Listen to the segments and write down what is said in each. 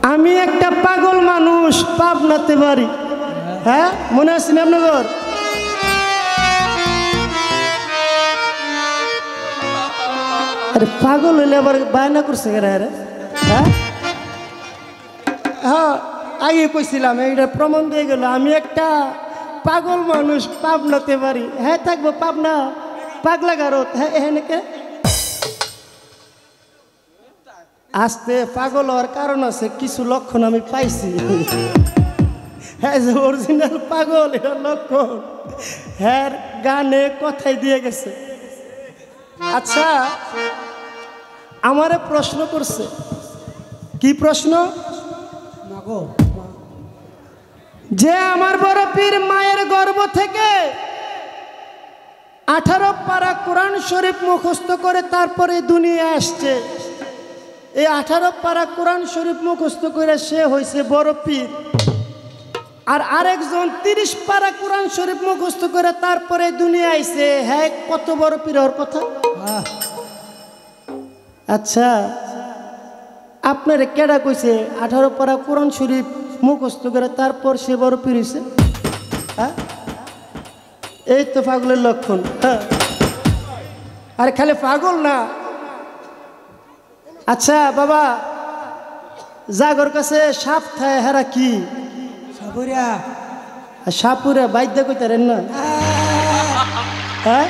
আমি একটা পাগল মানুষ, পাবনাতে বাড়ি। হ্যাঁ, মনে আছে না আপনাদের? আরে পাগল হইলে আবার বায়না করছে কেরা রে? হ্যাঁ হ্যাঁ, আগে কইছিলাম, এইটা প্রমাণ দিয়ে গেল। আমি একটা পাগল মানুষ, পাবনাতে বাড়ি। হ্যাঁ, থাকবো পাবনা, পাগলা গারত। হ্যাঁ, এখানে কে আসতে পাগল হওয়ার কারণ আছে, কিছু লক্ষণ আমি পাইছি। হ্যাঁ, যে অরিজিনাল পাগল এর লক্ষণ হ্যাঁ গানে কথাই দিয়ে গেছে। আচ্ছা, আমারে প্রশ্ন করছে। কি প্রশ্ন? যে আমার বড় পীর মায়ের গর্ভ থেকে 18 পারা কোরআন শরীফ মুখস্থ করে তারপরে দুনিয়া আসছে। এই 18 পারা কোরআন শরীফ মুখস্থ করে সে হয়েছে বড় পীর। আর আরেকজন 30 পারা কোরআন শরীফ মুখস্থ করে তারপরে দুনিয়া আইছে। হ্যাঁ, কত বড় পীর হওয়ার কথা? আচ্ছা, আপনার কেডা কইছে 18 পারা কোরআন শরীফ মুখস্থ করে তারপর সে বড় পীর হইছে? হ্যাঁ, এই তো পাগলের লক্ষণ। হ্যাঁ, আরে খালি পাগল না। আচ্ছা বাবা, জাগর কাছে সাপ থায় হেরা কি? সাপুরা। সাপুরা বাইদ্য কইতারেন না? হ্যাঁ,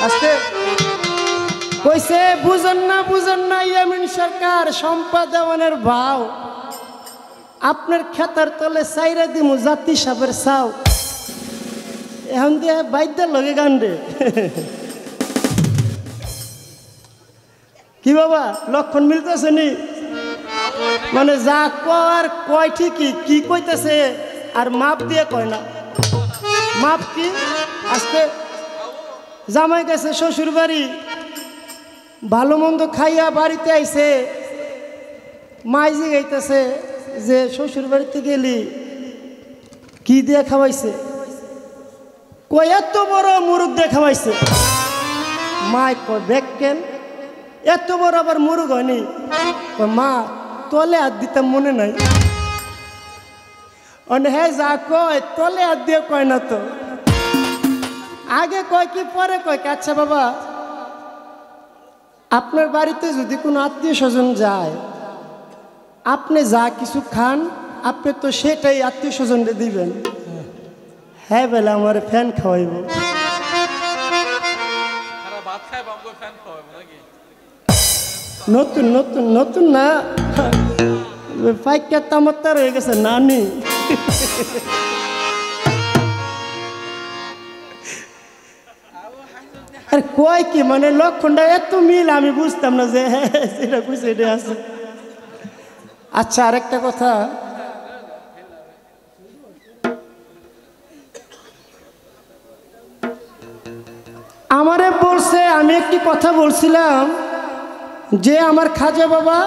আজকে কইছে বুঝন না ইয়ামিন সরকার সম্পাদনের ভাও, আপনার খেতার তলে চাইরা দিমু জাতি সাপের চাও। এখন দিয়ে বাইদ্যার লগে গান্ডে। কি বাবা, লক্ষণ মিলতেছে নি? মানে যা কর কয় ঠিকই, কি কইতেছে আর মাপ দিয়ে কয় না। মাপ কি? আজকে জামাই গেছে শ্বশুর বাড়ি, ভালো মন্দ খাইয়া বাড়িতে আইছে, মাইজি গাইতেছে যে শ্বশুর বাড়িতে গেলি কি দিয়ে খাওয়াইছে? কয় এত বড় মুরগ দিয়ে খাওয়াইছে। মাই কয় বেকেন এত বড় আবার মুরগ হয়নি? মা তলে হাত দিতাম মনে নাই। হ্যাঁ, যা কয় তলে হাত দিয়ে কয় না তো, আগে কয় কি পরে কয় কি? আচ্ছা বাবা, আপনার বাড়িতে যদি কোনো আত্মীয় স্বজন যায়, আপনি যা কিছু খান, আপনি তো সেটাই আত্মীয় স্বজনকে দিবেন। হ্যাঁ বেলা আমার ফ্যান খাওয়াইব। নতুন নতুন নতুন না, পাইকার তামাত্তার হয়ে গেছে নানি। আর কয় কি মানে লক্ষণটা এত মিল আমি বুঝতাম না যে হ্যাঁ সেটা বুঝে এটা আছে। আচ্ছা, আরেকটা কথা, আমারে বলছে, আমি একটি কথা বলছিলাম যে আমার খাজা বাবা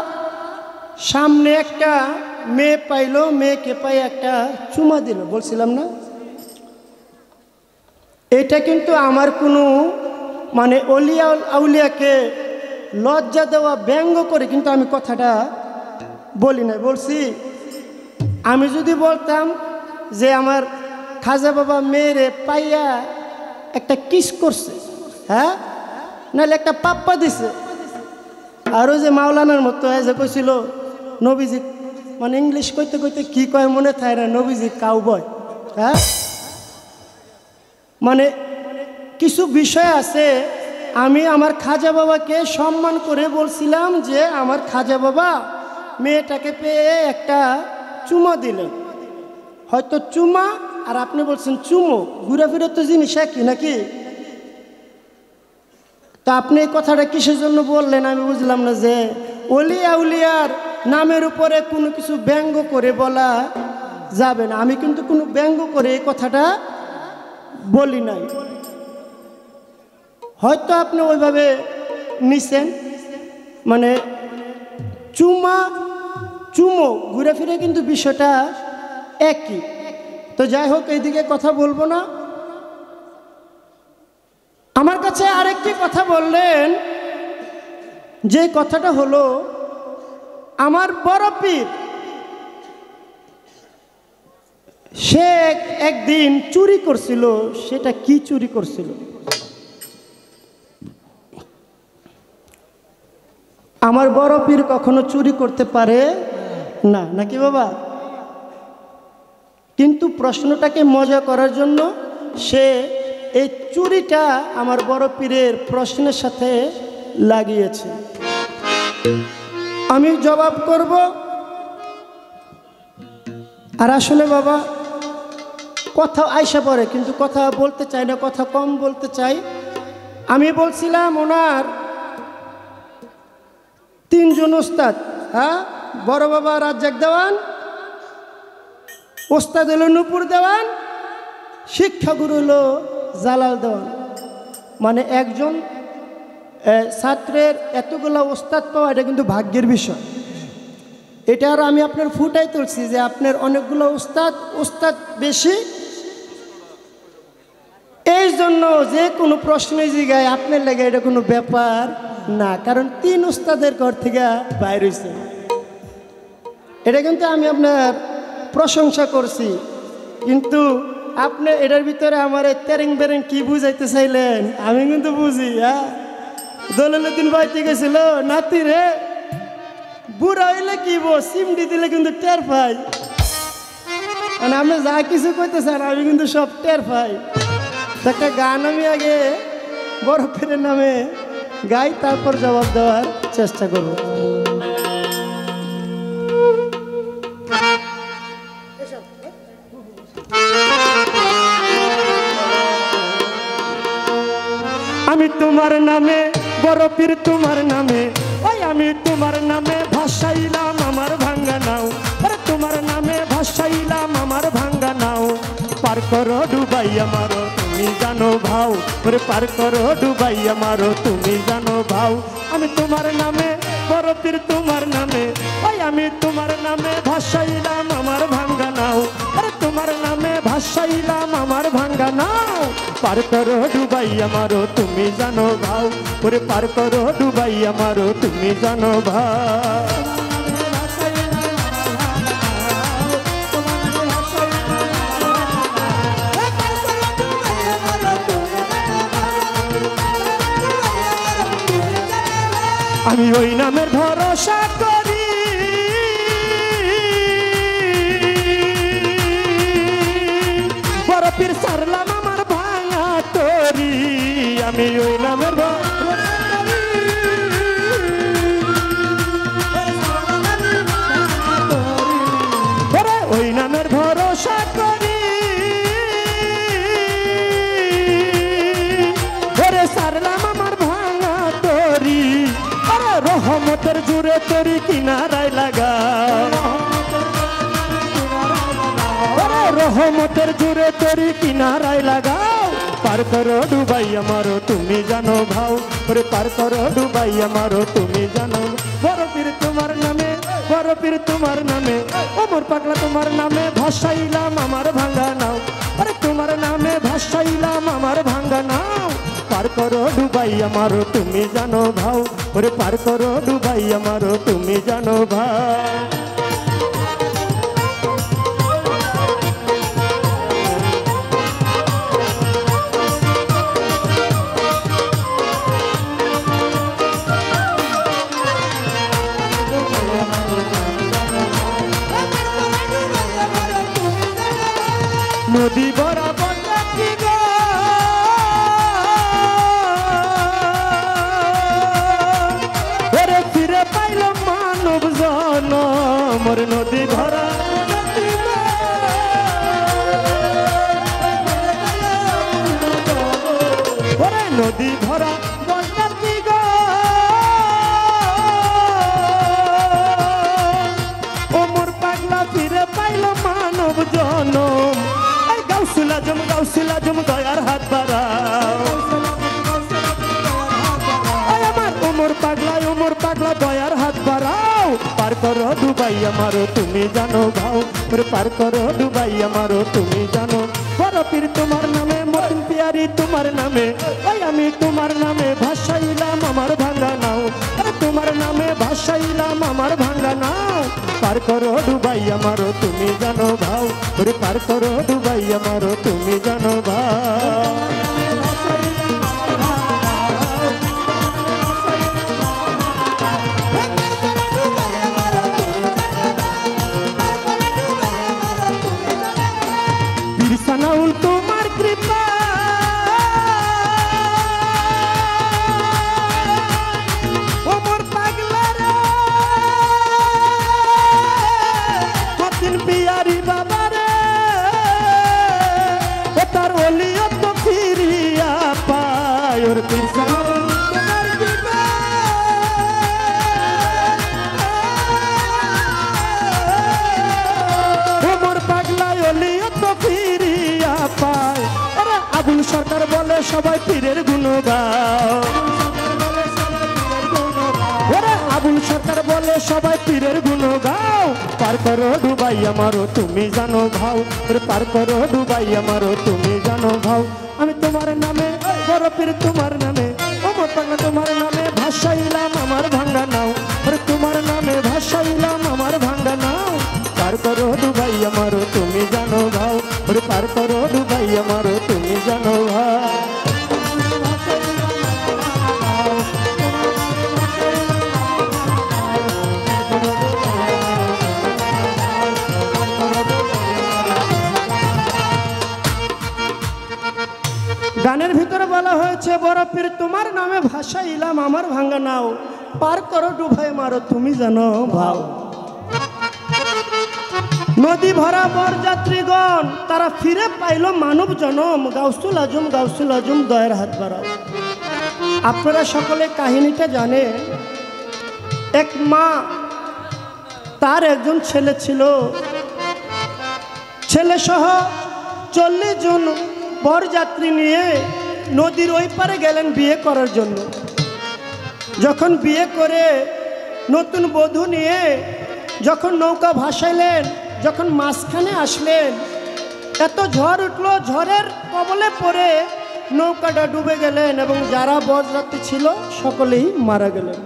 সামনে একটা মেয়ে পাইলো, মেয়েকে পাই একটা চুমা দিল, বলছিলাম না? এটা কিন্তু আমার কোনো মানে অলিয়া আউলিয়াকে লজ্জা দেওয়া, ব্যঙ্গ করে কিন্তু আমি কথাটা বলি নাই। বলছি, আমি যদি বলতাম যে আমার খাজা বাবা মেয়েরে পাইয়া একটা কিস করছে, হ্যাঁ, নাহলে একটা পাপ্পা দিছে, আর ওই যে মাওলানার মতো যে কইছিল নবীজি, মানে ইংলিশ কইতে কইতে কি কয় মনে থাকে না, নবীজি কাউবয়। হ্যাঁ, মানে কিছু বিষয় আছে। আমি আমার খাজা বাবাকে সম্মান করে বলছিলাম যে আমার খাজা বাবা মেয়েটাকে পেয়ে একটা চুমা দিলেন। হয়তো চুমা আর আপনি বলছেন চুমো, ঘুরাফিরে তো জিনিস একই নাকি? তা আপনি এই কথাটা কিসের জন্য বললেন আমি বুঝলাম না। যে অলিয়া উলিয়ার নামের উপরে কোনো কিছু ব্যঙ্গ করে বলা যাবে না। আমি কিন্তু কোনো ব্যঙ্গ করে এই কথাটা বলি নাই। হয়তো আপনি ওইভাবে নিছেন, মানে চুমা চুমো ঘুরে ফিরে কিন্তু বিষয়টা একই। তো যাই হোক, এইদিকে কথা বলবো না। আমার কাছে আরেকটি কথা বললেন, যে কথাটা হলো আমার বড় পীর সে একদিন চুরি করছিল। সেটা কি চুরি করছিল? আমার বড় পীর কখনো চুরি করতে পারে না, নাকি বাবা? কিন্তু প্রশ্নটাকে মজা করার জন্য সে এই চুরিটা আমার বড় পীরের প্রশ্নের সাথে লাগিয়েছে। আমি জবাব করব। আর আসলে বাবা কথা আইসা পড়ে, কিন্তু কথা বলতে চাই না, কথা কম বলতে চাই। আমি বলছিলাম ওনার তিনজন ওস্তাদ, হ্যাঁ, বড় বাবা রাজ্জাক দেওয়ান, ওস্তাদ হলো নূপুর দেওয়ান, শিক্ষাগুরু হলো জালাল দেওয়ান। মানে একজন ছাত্রের এতগুলো ওস্তাদ পাওয়া এটা কিন্তু ভাগ্যের বিষয়। এটা আর আমি আপনার ফুটাই তুলছি যে আপনার অনেকগুলো ওস্তাদ বেশি, এই জন্য যে কোনো প্রশ্নে জিগায় আপনার লাগে এটা কোনো ব্যাপার না, কারণ 3 ওস্তাদের ঘর থেকে বাইর হয়েছে। এটা কিন্তু আমি আপনার প্রশংসা করছি, কিন্তু আপনি এটার ভিতরে আমার তেরেং বেরেং কি বুঝাইতে চাইলেন আমি কিন্তু বুঝি। হ্যাঁ, দলিলুদ্দিন বাইতে গেছিল নাতি রে, বুড়া হইলে কি সিমডি দিলে কিন্তু টের পাই। মানে আপনি যা কিছু কইতেছেন আমি কিন্তু সব টের পাই। একটা গান আমি আগে বড় পীরের নামে গাই, তারপর জবাব দেওয়ার চেষ্টা করব। আমি তোমার নামে বড় পীর, তোমার নামে ওই আমি তোমার নামে ভাসাইলাম আমার ভাঙ্গা নাও। আরে তোমার নামে ভাসাইলাম আমার ভাঙ্গা নাও। পার করো ডুবাইয়া মারো তুমি জানো ভাও, ওরে পার করো ডুবাইয়া মারো তুমি জানো ভাও। আমি তোমার নামে বড় পীর, তোমার নামে ওই আমি তোমার নামে ভাসাইলাম আমার ভাঙ্গা নাও। আরে তোমার নামে ভাসাইলাম আমার ভাঙ্গা নাও। পার করো ডুবাইয়া মারো তুমি জানো ভাও, ওরে পার করো ডুবাইয়া মারো তুমি জানো ভাও। আমি ওই নামের ভরসা করি, বড় পীর সারলাম আমার ভাঙা তরি। আমি ওই নামের ওই নামের ভরসা করি, ওরে সারলাম আমার ভাঙা তরি। আরে রহমতের জুড়ে তরি কিনারায় লাগা, রহমতের জুড়ে তরি কিনারায় লাগাও। পার করো ডুবাইয়া মারো তুমি জানো ভাও, ওরে পার করো ডুবাইয়া মারো তুমি জানো। বড় পীর তোমার নামে, বড় পীর তোমার নামে, ওমর পাগলা তোমার নামে ভাসাইলাম আমার ভাঙ্গা নাও। আরে তোমার নামে ভাসাইলাম আমার ভাঙ্গা নাও। পার করো ডুবাইয়া মারো তুমি জানো ভাও, ওরে পার করো ডুবাইয়া মারো তুমি জানো ভাও। নদী বরাবর যাচ্ছি গো, ওরে ফিরে পাইল মানব জনম। ওরে নদী ভরা ওরে নদী ভরা যাচ্ছি গো, ওমর পাগলা ফিরে পাইল মানব জনম। গাউসুল আজম দয়ার হাত বাড়াও, আমার ওমর পাগলা দয়ার হাত বাড়াও। পার করো ডুবাইয়া মারো তুমি জানো ভাও, পার করো ডুবাইয়া মারো তুমি জানো। বড় পীর তোমার নামে, মতিন পিয়ারি তোমার নামে, ওই আমি তোমার নামে ভাসাইলাম আমার ভাঙ্গা নাও। তোমার নামে ভাসাইলাম আমার ভাঙ্গা নাও। পার করো ডুবাই আমারো তুমি জানো ভাও, ওরে পার করো ডুবাই আমারো তুমি জানো ভাও। বিরসানাউল তোমার কৃপা ওমর পাগলা রে কতিন পিয়ারি বাবা রে ও তার ওলিয়ত ফিরিয়া পায়। ওর বিরসানাউল তোমার কৃপা ওমর পাগলা ওলিয়ত ফিরিয়া পায়। আরে আবুল সরকার বলে সবাই পীরের গুণ গাও, ওরে আবুল সরকার বলে সবাই পীরের গুণ গাও। পার করো ডুবাই আমারো তুমি জানো ভাও, ওরে পার করো ডুবাই আমারো তুমি জানো ভাও। আমি তোমার নামে বড় পীর তোমার নামে ওমর পাগলা তোমার নামে ভাসাইলাম আমার ভাঙ্গা নাও, ওরে তোমার নামে ভাসাইলাম আমার ভাঙ্গা নাও। পার করো ডুবাই আমারো তুমি জানো ভাও, ওরে পার করো ডুবাই আমারো তুমি জানো ভাও। গানের ভিতরে বলা হয়েছে বড় পীর তোমার নামে ভাসাইলাম আমার ভাঙ্গা নাও, পার করো ডুবাই মারো তুমি জানো ভাও। নদী ভরা বরযাত্রীগণ তারা ফিরে পাইল মানব জনম, গাউসুল আজম দয়ের হাত বাড়াও। আপনারা সকলে কাহিনীটা জানেন। এক মা তার একজন ছেলে ছিল, ছেলে সহ 40 জন বরযাত্রী নিয়ে নদীর ওই পারে গেলেন বিয়ে করার জন্য। যখন বিয়ে করে নতুন বধূ নিয়ে যখন নৌকা ভাসাইলেন, যখন মাঝখানে আসলেন এত ঝড় উঠলো, ঝড়ের কবলে পড়ে নৌকাটা ডুবে গেলেন এবং যারা বরযাত্রী ছিল সকলেই মারা গেলেন।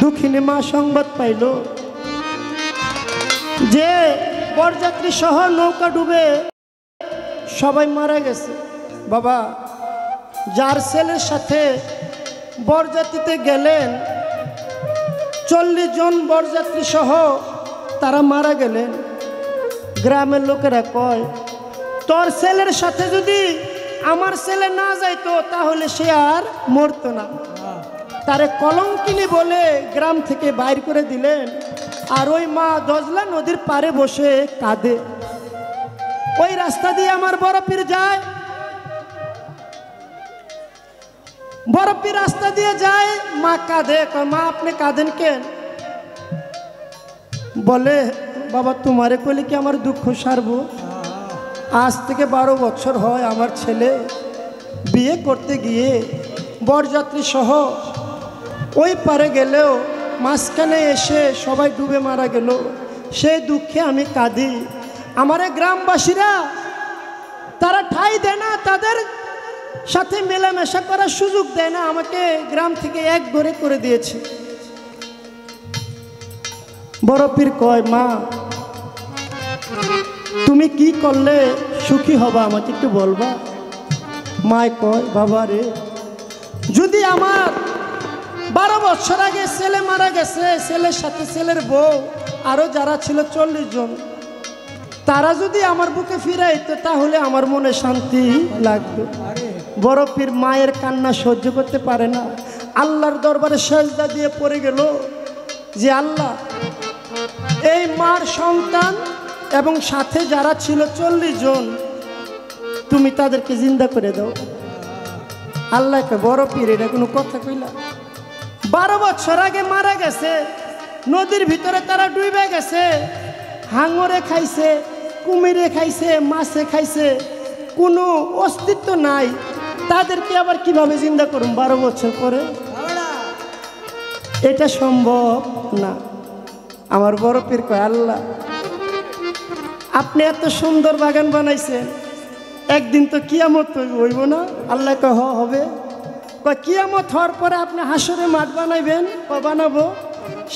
দুঃখিনী মা সংবাদ পাইল যে বরযাত্রী সহ নৌকা ডুবে সবাই মারা গেছে। বাবা যার ছেলের সাথে বরযাত্রীতে গেলেন 40 জন বরযাত্রী সহ তারা মারা গেলেন। গ্রামের লোকেরা কয় তোর ছেলের সাথে যদি আমার ছেলে না যাইতো তাহলে সে আর মরতো না। তারে কলঙ্কিনী বলে গ্রাম থেকে বাইর করে দিলেন। আর ওই মা দজলা নদীর পারে বসে কাঁদে। ওই রাস্তা দিয়ে আমার বড় পীর যায়, বড় পীর রাস্তা দিয়ে যায়, মা কাঁদে। মা আপনি কাঁদেন কেন? বলে বাবা তোমারে কইলে কি আমার দুঃখ সারবো? আজ থেকে 12 বছর হয় আমার ছেলে বিয়ে করতে গিয়ে বরযাত্রী সহ ওই পারে গেলেও মাঝখানে এসে সবাই ডুবে মারা গেল। সেই দুঃখে আমি কাঁদি। আমারে গ্রামবাসীরা তারা ঠাঁই দেয় না, তাদের সাথে মেলামেশা করার সুযোগ দেয় না, আমাকে গ্রাম থেকে এক ঘরে করে দিয়েছে। বড় পীর কয় মা তুমি কি করলে সুখী হবা আমাকে একটু বলবা? মায় কয় বাবা রে, যদি আমার 12 বছর আগে ছেলে মারা গেছে, ছেলের সাথে ছেলের বউ আরো যারা ছিল 40 জন, তারা যদি আমার বুকে ফিরাইতো তাহলে আমার মনে শান্তি লাগতো। বড় পীর মায়ের কান্না সহ্য করতে পারে না, আল্লাহর দরবারে সেজদা দিয়ে পড়ে গেল যে আল্লাহ এই মার সন্তান এবং সাথে যারা ছিল 40 জন তুমি তাদেরকে জিন্দা করে দাও। আল্লাহকে বড় পীর এটা কোনো কথা কইলা? 12 বছর আগে মারা গেছে, নদীর ভিতরে তারা ডুবে গেছে, হাঙরে খাইছে, কুমিরে খাইছে, মাছে খাইছে, কোনো অস্তিত্ব নাই, তাদেরকে আবার কিভাবে জিন্দা করুন 12 বছর পরে? এটা সম্ভব না। আমার বড় পীর কয় আল্লাহ আপনি এত সুন্দর বাগান বানাইছেন, একদিন তো কিয়ামত হইব না? আল্লাহ কয় হবে। কয় কিয়ামত হওয়ার পরে আপনি হাসরে মাঠ বানাইবেন? বানাবো।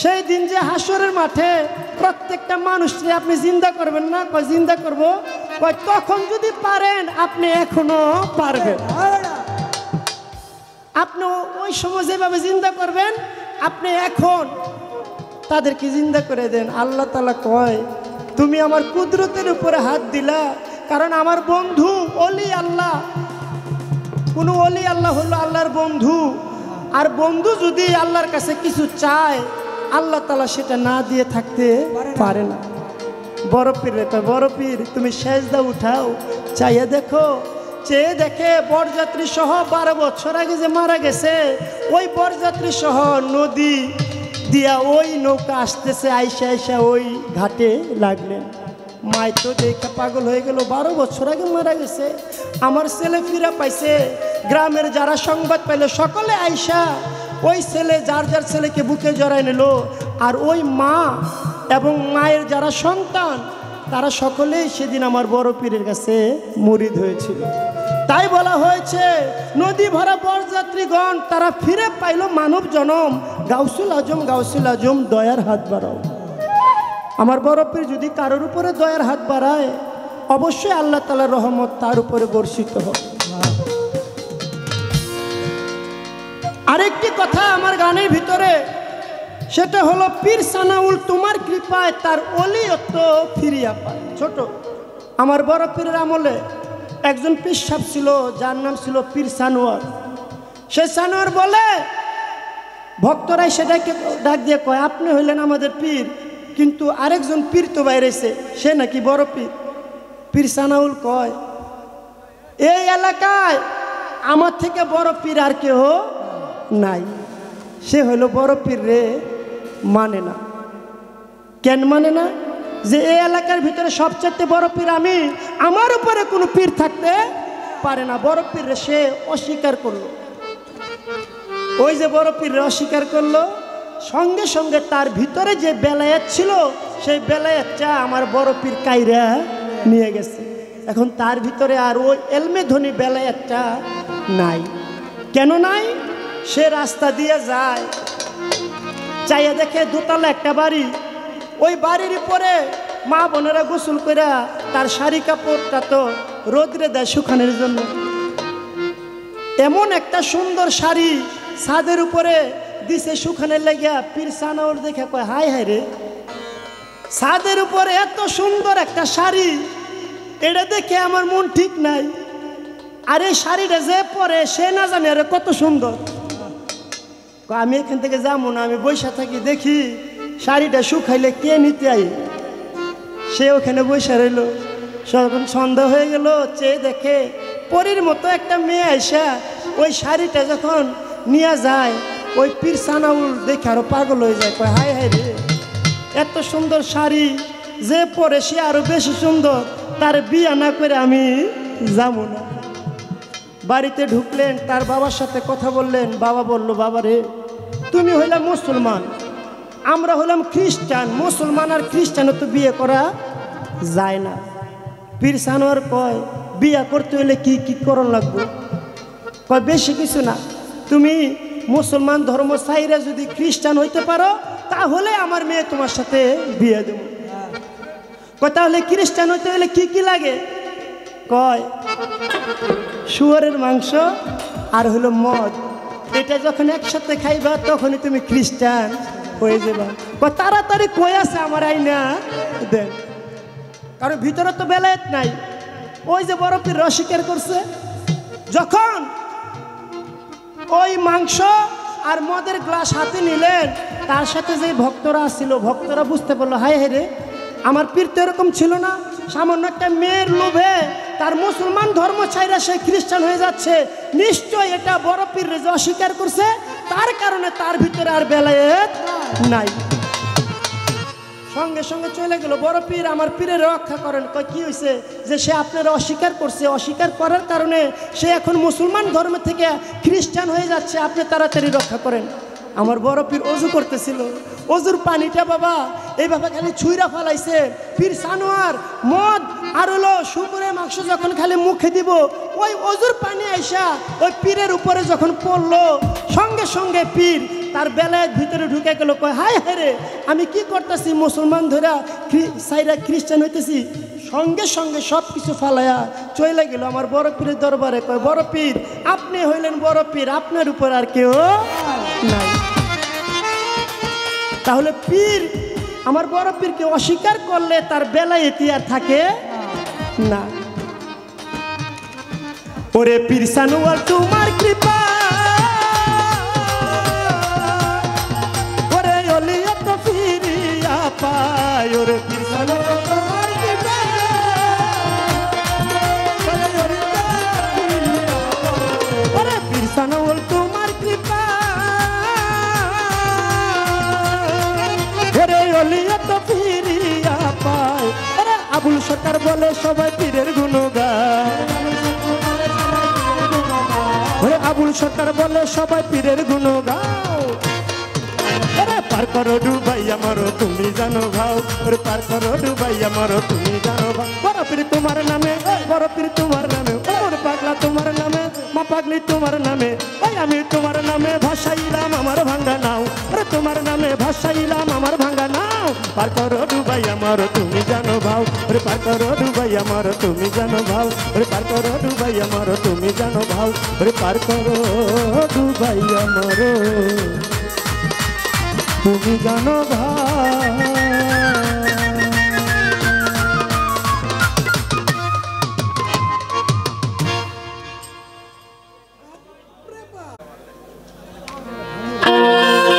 সেই দিন যে হাসরের মাঠে প্রত্যেকটা মানুষকে আপনি জিন্দা করবেন না, কয় জিন্দা করব, কয় তখন যদি পারেন আপনি এখনো পারবেন। আপনি ওই সময় যেভাবে জিন্দা করবেন আপনি এখন তাদেরকে জিন্দা করে দেন। আল্লাহ তাআলা কয় তুমি আমার কুদরতের উপরে হাত দিলা, কারণ আমার বন্ধু ওলি আল্লাহ, কোনো ওলি আল্লাহ হলো আল্লাহর বন্ধু, আর বন্ধু যদি আল্লাহর কাছে কিছু চায় আল্লাহ তাআলা সেটা না দিয়ে থাকতে পারে না। বড় পীর রেখা, বড় পীর তুমি সেজদা উঠাও, চাইয়ে দেখো, চেয়ে দেখে বরযাত্রী সহ 12 বছর আগে যে মারা গেছে ওই বরযাত্রী সহ নদী দিয়া ওই নৌকা আসতেছে, আইসা আইসা ওই ঘাটে লাগলেন। মাই তো দেখে পাগল হয়ে গেল, 12 বছর আগে মারা গেছে, আমার ছেলে ফিরা পাইছে। গ্রামের যারা সংবাদ পাইলো সকলে আইসা ওই ছেলে যার যার ছেলেকে বুকে জড়ায় নিল, আর ওই মা এবং মায়ের যারা সন্তান তারা সকলেই সেদিন আমার বড় পীরের কাছে মুরিদ হয়েছিল। তাই বলা হয়েছে নদী ভরা বরযাত্রীগণ তারা ফিরে পাইল মানব জনম, গাউসুল আজম গাউসুল আজম দয়ার হাত বাড়াও। আমার বড় পীর যদি কারোর উপরে দয়ার হাত বাড়ায় অবশ্যই আল্লাহ তাআলার রহমত তার উপরে বর্ষিত হয়। আরেকটি কথা আমার গানের ভিতরে, সেটা হলো পীর সানাউল তোমার কৃপায় তার ওলিয়ত ফিরিয়া পায়। ছোট আমার বড় পীরের আমলে একজন পীর সাহেব ছিল যার নাম ছিল পীর সানোয়ার। সে সানোয়ার বলে ভক্তরাই সেটাকে ডাক দিয়ে কয় আপনি হইলেন আমাদের পীর, কিন্তু আরেকজন পীর তো বাইরেছে, সে নাকি বড় পীর। পীর সানাউল কয় এই এলাকায় আমার থেকে বড় পীর আর কেউ নাই। সে হইল বড় পীর রে মানে না। কেন মানে না? যে এই এলাকার ভিতরে সবচেয়ে বড় পীর আমি, আমার উপরে কোনো পীর থাকতে পারে না। বড় পীর রে সে অস্বীকার করলো। ওই যে বড় পীর রে অস্বীকার করলো, সঙ্গে সঙ্গে তার ভিতরে যে বেলায়েত ছিল সেই বেলায়েতটা আমার বড় পীর কাইরা নিয়ে গেছে। এখন তার ভিতরে আর ওই এলমে ধনী বেলায়েতটা নাই। কেন নাই? সে রাস্তা দিয়ে যায়, চাইয়া দেখে দোতলা একটা বাড়ি, ওই বাড়ির উপরে মা বোনেরা গোসল করে তার শাড়ি কাপড়টা তো রোদ্রে দেয় শুকানোর জন্য। এমন একটা সুন্দর শাড়ি ছাদের উপরে দিছে শুকানোর লাগিয়া। পীর সানাউল দেখে কয় হাই হাই রে, ছাদের উপরে এত সুন্দর একটা শাড়ি, এটা দেখে আমার মন ঠিক নাই। আর এই শাড়িটা যে পরে সে না জানে আরে কত সুন্দর। আমি এখান থেকে যাবো না, আমি বৈশা থাকি, দেখি শাড়িটা শুকাইলে কে নিতে আই। সে ওখানে বৈশা রইল। যখন সন্ধ্যা হয়ে গেল, চেয়ে দেখে পরীর মতো একটা মেয়ে আইসা ওই শাড়িটা যখন নিয়ে যায়, ওই পীর সানাউল দেখে আরো পাগল হয়ে যায়, কয় হাই হাই রে, এত সুন্দর শাড়ি যে পরে সে আরো বেশি সুন্দর, তার বিয়া না করে আমি যাবো না। বাড়িতে ঢুকলেন, তার বাবার সাথে কথা বললেন। বাবা বলল বাবা রে, তুমি হইলাম মুসলমান, আমরা হলাম খ্রিস্টান, মুসলমান আর খ্রিস্টানও তো বিয়ে করা যায় না। পীর সানোয়ার কয় বিয়া করতে হইলে কি কি করণ লাগবে? কয় বেশি কিছু না, তুমি মুসলমান ধর্ম ছাইরা যদি খ্রিস্টান হইতে পারো তাহলে আমার মেয়ে তোমার সাথে বিয়ে দেব। কয় তাহলে খ্রিস্টান হইতে হইলে কি কি লাগে? কয় শুয়োরের মাংস আর হলো মদ, এটা যখন একসাথে খাইবা তখনই তুমি খ্রিস্টান হয়ে যাবা। কয় তাড়াতাড়ি কই আছে আমার আইনা দেন, কারণ ভিতরে তো বেলায়েত নাই। ওই যে বড় পীর অস্বীকার করছে। যখন ওই মাংস আর মদের গ্লাস হাতে নিলেন, তার সাথে যে ভক্তরা ছিল, ভক্তরা বুঝতে পারলো হায় হায় রে, আমার পীর তো এরকম ছিল না, সামান্য একটা মেয়ের লোভে তার মুসলমান ধর্ম ছাইরা সে খ্রিস্টান হয়ে যাচ্ছে, নিশ্চয় এটা বড় পীর যে অস্বীকার করছে, তার কারণে তার ভিতরে আর বেলায়েত নাই। সঙ্গে সঙ্গে চলে গেল। বড় পীর আমার পীরের রক্ষা করেন। কয় কি হয়েছে? যে সে আপনারা অস্বীকার করছে, অস্বীকার করার কারণে সে এখন মুসলমান ধর্ম থেকে খ্রিস্টান হয়ে যাচ্ছে, আপনি তাড়াতাড়ি রক্ষা করেন। আমার বড় পীর অজু করতেছিল, অজুর পানিটা বাবা এইভাবে খালি ছুঁইরা ফেলাইছে। পীর সানোয়ার মদ আর হলো শুকুরের মাংস যখন খালি মুখে দিব, ওই অজুর পানি আইসা ওই পীরের উপরে যখন পড়লো, সঙ্গে সঙ্গে পীর তার বেলায় ভিতরে ঢুকে গেল, কয় হায় হায় রে আমি কি করতেছি, মুসলমান ধরা সাইরা খ্রিস্টান হইতেছি। সঙ্গে সঙ্গে সব কিছু ফালাইয়া চলে গেল আমার বড় পীরের দরবারে। কয় বড় পীর আপনি হইলেন বড় পীর, আপনার উপর আর কেউ নাই। তাহলে পীর আমার বড় পীরকে অস্বীকার করলে তার বেলায় এটি আর থাকে না। ওরে পীর সানুয়াল তোমার কৃপা, ওরে অলিয়া তো ফিরিয়া পায়। ওরে পীর সানুয়াল তোমার কৃপা, ওরে পীর সানুয়াল তোমার কৃপা, ওরে অলিয়া তো ফিরিয়া পায়। ওরে আবুল সরকার বলে সবাই পীরের গুণগান, ওরে আবুল সরকার বলে সবাই পীরের গুণ গাও। ওরে পার করো ডুবাই আমারও তুমি জানো ভাও, ওরে পার করো ডুবাই আমারও তুমি জানো ভাও। বড় পীর তোমার নামে, বড় পীর তোমার নামে, ওর পাগলা তোমার নামে, মা পাগলি তোমার নামে, ওই আমি তোমার নামে ভাসাইলাম আমার ভাঙ্গা নাও। ওরে তোমার নামে ভাসাইলাম আমার ভাঙ্গা নাও। পার করো ডুবাই আমারও তুমি জানো ভাও, ওরে পার করো ডুবাই আমারও তুমি জানো ভাও, ওরে পার করো ডুবাই আমারও তুমি জানো ভাও, ওরে পার করো ডুবাই আমারও তুমি জানো ভাই।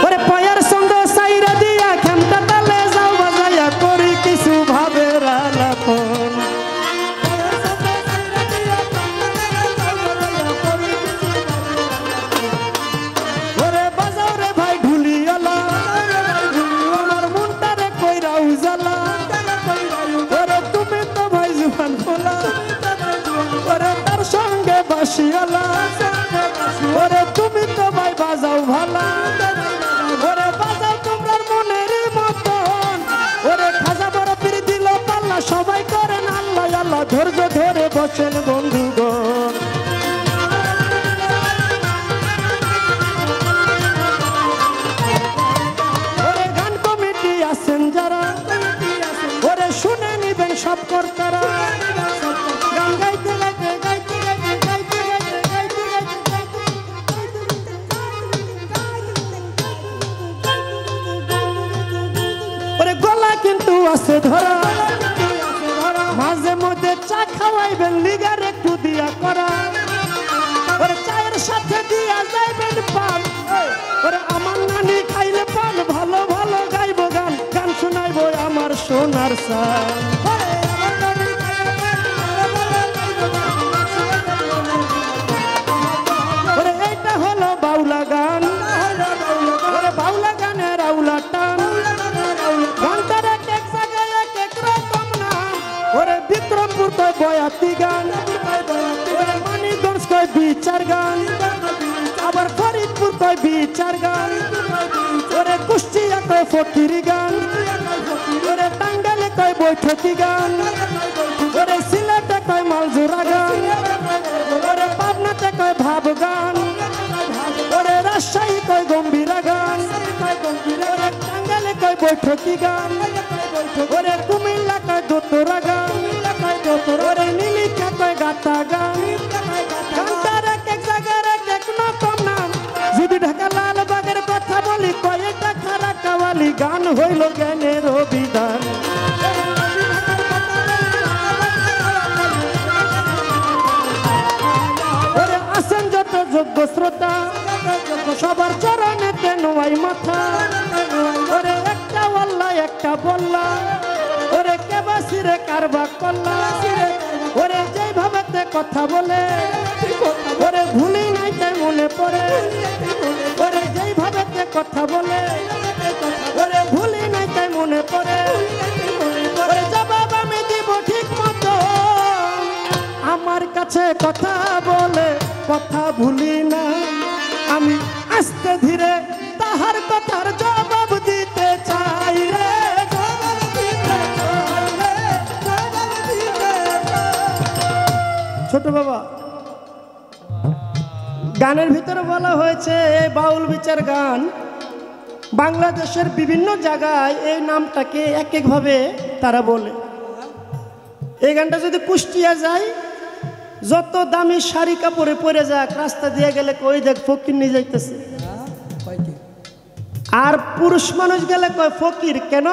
ওরে পয়ার সঙ্গ সাইরা দিয়া খেমটা তালে যাও বাজাইয়া করি কিছু ভাবের আলাপন। ওরে বাজাও রে ভাই ঢুলিওয়ালা, আমার মনটারে কইরা উজালা। ওরে তুমি তো ভাই জুয়ান খোলা, ওরে তার সঙ্গে বাসিওয়ালা। ওরে তুমি তো ভাই বাজাও ভালা, ওরে বাজাও তোমরা মনের মতন। ওরে খাজা বড় পীর দিল পাল্লা, সবাই করেন আল্লাহ আল্লাহ, ধৈর্য ধরে বসেন বন্ধুগণ। ওরে গান কমিটি আছেন যারা, ওরে শুনে নিবেন সব কর্তারা। গান গাইতে গাইতে গাইতে গাইতে গাইতে গাইতে গাইতে ওরে গলা কিন্তু আছে ধরা, মাঝে মধ্যে চা খাওয়াইবেন লিগার একটু দিয়া করা। ওরে চায়ের সাথে দিয়া যাইবেন পান, ওরে আমার নানি খাইলে পান। ভালো ভালো গাইব গান, গান শোনাইব আমার সোনার সান। ওরে এইটা হলো বাউলা গান, ওরে বাউলা গানের আউলা টান। গানটার এক এক জায়গায় এক এক রকম নাম, ওরে বিক্রমপুর কয় বয়াতি গান, ওরে মানিকগঞ্জ কয় বিচার গান, আবার ফরিদপুর কয় বিচার গান, ওরে কুষ্টিয়া কয় ফকিরি গান, ওরে টাঙ্গাইলে কয় বৈঠকি গান, ওরে সিলেটে কয় মালজোরা গান, ওরে পাবনাতে কয় ভাব গান, ওরে রাজশাহী কয় গম্ভীরা গান, ওরে টাঙ্গাইলে কয় বৈঠকি গান, ওরে কুমিল্লা কয় দোতরা গান, ওরে নীলিকা কয় গাতা গান। গানটার এক এক জায়গার এক এক রকম নাম, যদি ঢাকা লালবাগের কথা বলি কয় এটা খারা কাওয়ালি গান হইল জ্ঞানের অভিধান। ওরে আসেন যত যোগ্য শ্রোতা, সবার চরণেতে নোয়াই মাথা। ওরে একটা ওয়াল্লা একটা বল্লা, ওরে কেবাসিরে কারবা কল্লা। ওরে যেই ভাবেতে কথা বলে, ওরে ভুলি নাই তাই মনে পড়ে। ওরে যেই ভাবেতে কথা বলে, ওরে ভুলি নাই তাই মনে পড়ে। ওরে জবাব আমি দিব ঠিক মতো, আমার কাছে কথা বলে কথা ভুলি না। আমি আস্তে ধীরে তাহার কথার জবাব দিতে চাই রে। ছোট বাবা, গানের ভিতরে বলা হয়েছে এই বাউল বিচার গান বাংলাদেশের বিভিন্ন জায়গায় এই নামটাকে এক একভাবে তারা বলে। এই গানটা যদি কুষ্টিয়া যায়, যত দামি শাড়ি কাপড়ে পরে যাক, রাস্তা দিয়ে গেলে কই দেখ ফকির নিয়ে যাইতেছে। আর পুরুষ মানুষ গেলে কয় ফকির। কেন?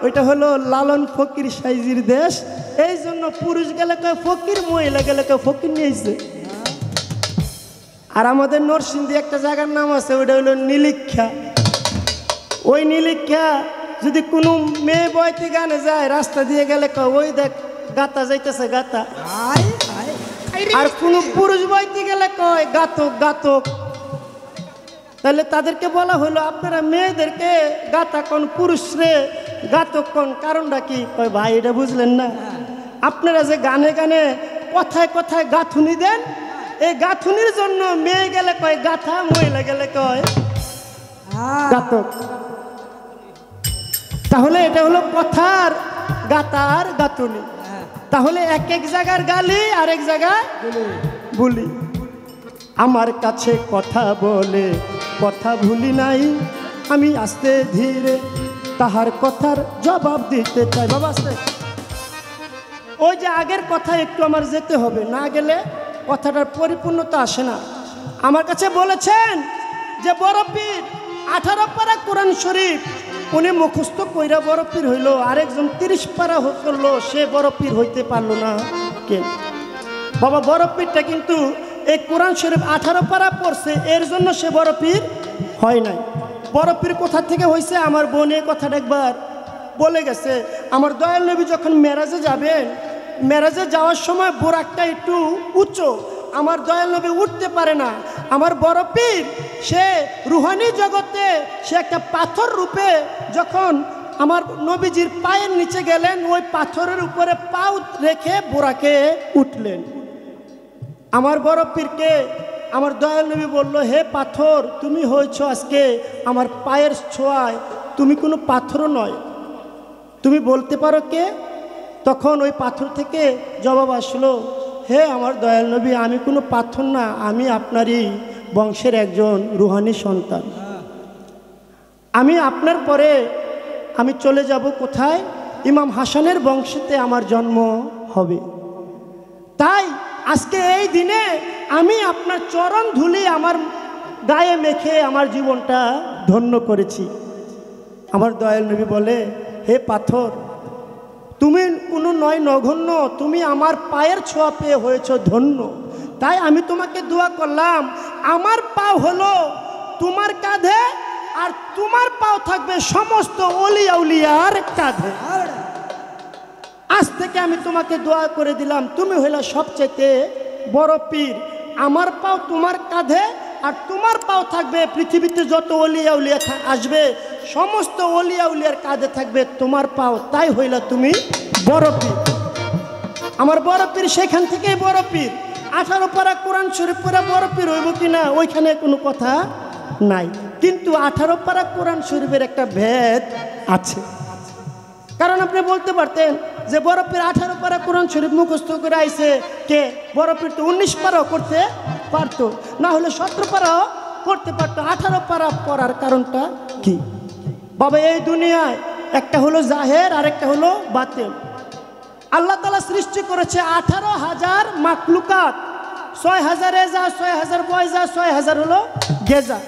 ওইটা হলো লালন ফকির সাইজির দেশ, এই জন্য পুরুষ গেলে কয় ফকির, মহিলা গেলে কয় ফকির নিয়েছে। আর আমাদের নরসিংদী একটা জায়গার নাম আছে, ওইটা হলো নীলিক্ষা। ওই নীলিক্ষা যদি কোনো মেয়ে বয়তে গানে যায়, রাস্তা দিয়ে গেলে কয় ওই দেখ গাতা যাইতেছে গাতা। আর কোনো পুরুষ বয়তে গেলে কয় গাতক গাতক। তাহলে তাদেরকে বলা হলো আপনারা মেয়েদেরকে গাতা কোন, পুরুষরে গাতক কোন, কারণটা কি? কয় ভাই এটা বুঝলেন না, আপনারা যে গানে গানে কথায় কথায় গাঁথুনি দেন, এই গাঁথুনির জন্য মেয়ে গেলে কয় গাথা, মহিলা গেলে কয় গাতক। তাহলে এটা হলো কথার গাতার গাঁথুনি। তাহলে এক এক জায়গার গালি আর এক জায়গায় বলি। আমার কাছে কথা বলে কথা ভুলি নাই, আমি আস্তে ধীরে তাহার কথার জবাব দিতে চাই। বাবা আস্তে, ওই যে আগের কথা একটু আমার যেতে হবে, না গেলে কথাটার পরিপূর্ণতা আসে না। আমার কাছে বলেছেন যে বড় পীর 18 পারা কোরআন শরীফ উনি মুখস্থ কইরা বড় পীর হইল, আরেকজন 30 পারা করলো, সে বড় পীর হইতে পারলো না। কেন? বাবা বড় পীরটা কিন্তু এই কোরআন শরীফ 18 পারা পড়ছে, এর জন্য সে বড় পীর হয় নাই। বড় পীর কোথা থেকে হয়েছে? আমার বোন এই কথাটা একবার বলে গেছে। আমার দয়াল নবী যখন মেরাজে যাবেন, মেরাজে যাওয়ার সময় বোরাকটা একটু উঁচু, আমার দয়াল নবী উঠতে পারে না। আমার বড় পীর সে রুহানি জগতে সে একটা পাথর রূপে যখন আমার নবীজির পায়ের নিচে গেলেন, ওই পাথরের উপরে পাও রেখে বোরাকে উঠলেন। আমার বড় পীরকে আমার দয়াল নবী বলল, হে পাথর, তুমি হয়েছ আজকে আমার পায়ের ছোঁয়ায়, তুমি কোনো পাথরও নয়, তুমি বলতে পারো কে? তখন ওই পাথর থেকে জবাব আসলো, হে আমার দয়াল নবী, আমি কোনো পাথর না, আমি আপনারই বংশের একজন রুহানি সন্তান। আমি আপনার পরে আমি চলে যাব কোথায়? ইমাম হাসানের বংশেতে আমার জন্ম হবে। তাই আজকে এই দিনে আমি আপনার চরণ ধুলি আমার গায়ে মেখে আমার জীবনটা ধন্য করেছি। আমার দয়াল নবী বলে, হে পাথর, তুমি কোনো নয় নগণ্য, তুমি আমার পায়ের ছোঁয়া পেয়ে হয়েছ ধন্য। তাই আমি তোমাকে দোয়া করলাম, আমার পাও হলো তোমার কাঁধে, আর তোমার পাও থাকবে সমস্ত ওলি আউলিয়ার কাঁধে। আজ থেকে আমি তোমাকে দোয়া করে দিলাম, তুমি হইলা সবচেয়ে বড় পীর। আমার পাও তোমার কাঁধে, আর তোমার পাও থাকবে পৃথিবীতে যত ওলিয়া উলিয়া আসবে, সমস্ত ওলিয়া উলিয়ার কাঁধে থাকবে তোমার পাও। তাই হইলা তুমি বড় পীর। আমার বড় পীর সেখান থেকেই বড় পীর। 18 পারা কোরআন শরীফ পড়া বড় পীর হইব কিনা ওইখানে কোনো কথা নাই, কিন্তু 18 পারা কোরআন শরীফের একটা ভেদ আছে। কারণ আপনি বলতে পারতেন যে বড় পীর 18 পারা কোরআন শরীফ মুখস্থ করে আইছে কে? বড় পীর তো 19 পারাও করতে পারতো, না হলে 17 পারাও করতে পারতো। 18 পারা পড়ার কারণটা কি? বাবা এই দুনিয়ায় একটা হলো জাহের আর একটা হলো বাতিল। আল্লাহ তাআলা সৃষ্টি করেছে 18,000 মাখলুকাত, 6,000 এজা, 6,000 বয়জা, 6,000 হলো গেজা,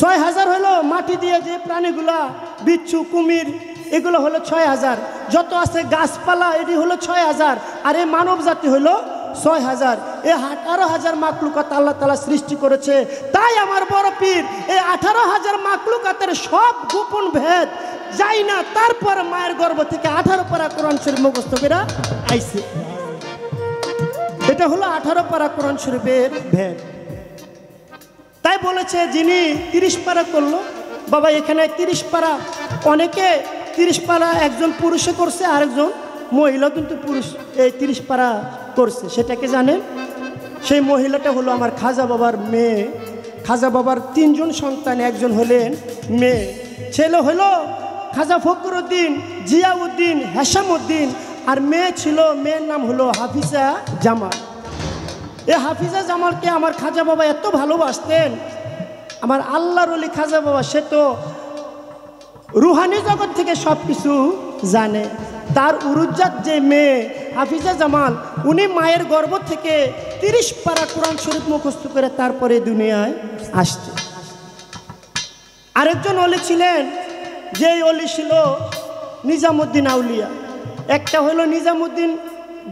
6,000 হলো মাটি দিয়ে যে প্রাণীগুলা, বিচ্ছু, কুমির, এগুলো হলো 6,000। যত আছে গাছপালা এটি হলো 6,000, আর এই মানব জাতি হলো 6,000। এই 18,000 মাখলুকাত আল্লাহ তাআলা সৃষ্টি করেছে। তাই আমার বড় পীর এই 18,000 মাখলুকাতের সব গোপন ভেদ যাই না, তারপর মায়ের গর্ভ থেকে 18 পারা কোরআন শরীফ মুখস্থ করে আইছে। এটা হলো 18 পারা কোরআন শরীফের ভেদ। তাই বলেছে যিনি 30 পারা করলো, বাবা এখানে 30 পারা, অনেকে 30 পারা একজন পুরুষে করছে, আরেকজন মহিলা কিন্তু পুরুষ এই 30 পারা করছে। সেটাকে জানেন? সেই মহিলাটা হলো আমার খাজা বাবার মেয়ে। খাজা বাবার 3 জন সন্তান, একজন হলেন মেয়ে। ছেলে হলো খাজা ফখরুদ্দিন, জিয়াউদ্দিন, হেসামউদ্দিন, আর মেয়ে ছিল, মেয়ের নাম হলো হাফিজা জামাল। এই হাফিজা জামালকে আমার খাজা বাবা এত ভালোবাসতেন, আমার আল্লাহর ওলি খাজা বাবা সে তো রুহানি জগৎ থেকে সব কিছু জানে। তার উরুজ্জাত যে মেয়ে হাফিজা জামাল, উনি মায়ের গর্ভ থেকে 30 পারা কোরআন শরীফ মুখস্থ করে তারপরে দুনিয়ায় আসছে। আরেকজন অলি ছিলেন, যেই অলি ছিল নিজামুদ্দিন আউলিয়া। একটা হলো নিজামুদ্দিন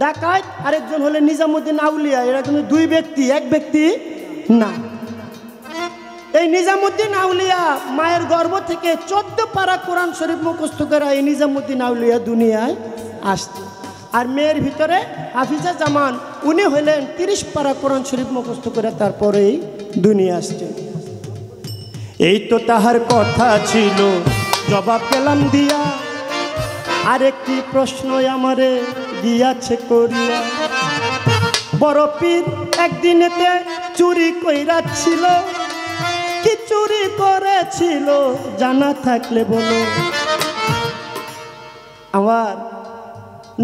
ডাকাত, আরেকজন হলো নিজামুদ্দিন আউলিয়া। এরা কিন্তু দুই ব্যক্তি, এক ব্যক্তি না। এই নিজামুদ্দিন আউলিয়া মায়ের গর্ভ থেকে 14 পারা কোরআন শরীফ মুখস্থ করে এই নিজামুদ্দিন আউলিয়া দুনিয়ায় আসছে। আর মেয়ের ভিতরে হাফিজা জামান, উনি হলেন 30 পারা কোরআন শরীফ মুখস্থ করে তারপরেই দুনিয়া আসছে। এই তো তাহার কথা ছিল, জবাব পেলাম দিয়া, আরেকটি প্রশ্ন আমারে গিয়াছে করিয়া। বড় পীর একদিনেতে চুরি কইরাছিল, কি চুরি করেছিল জানা থাকলে বলো। আমার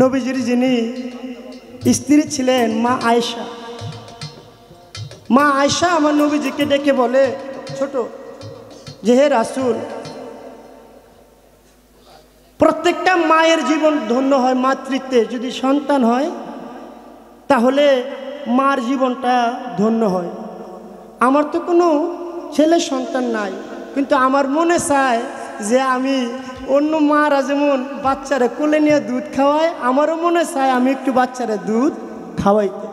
নবীজির যিনি স্ত্রী ছিলেন মা আয়েশা, মা আয়েশা আমার নবীজিকে ডেকে বলে, ছোট যে হে রাসূল, প্রত্যেকটা মায়ের জীবন ধন্য হয় মাতৃত্বে, যদি সন্তান হয় তাহলে মার জীবনটা ধন্য হয়। আমার তো কোনো ছেলে সন্তান নাই, কিন্তু আমার মনে চায় যে আমি অন্য মারা যেমন বাচ্চারা কোলে নিয়ে দুধ খাওয়ায়, আমারও মনে চায় আমি একটু বাচ্চারা দুধ খাওয়াইতে।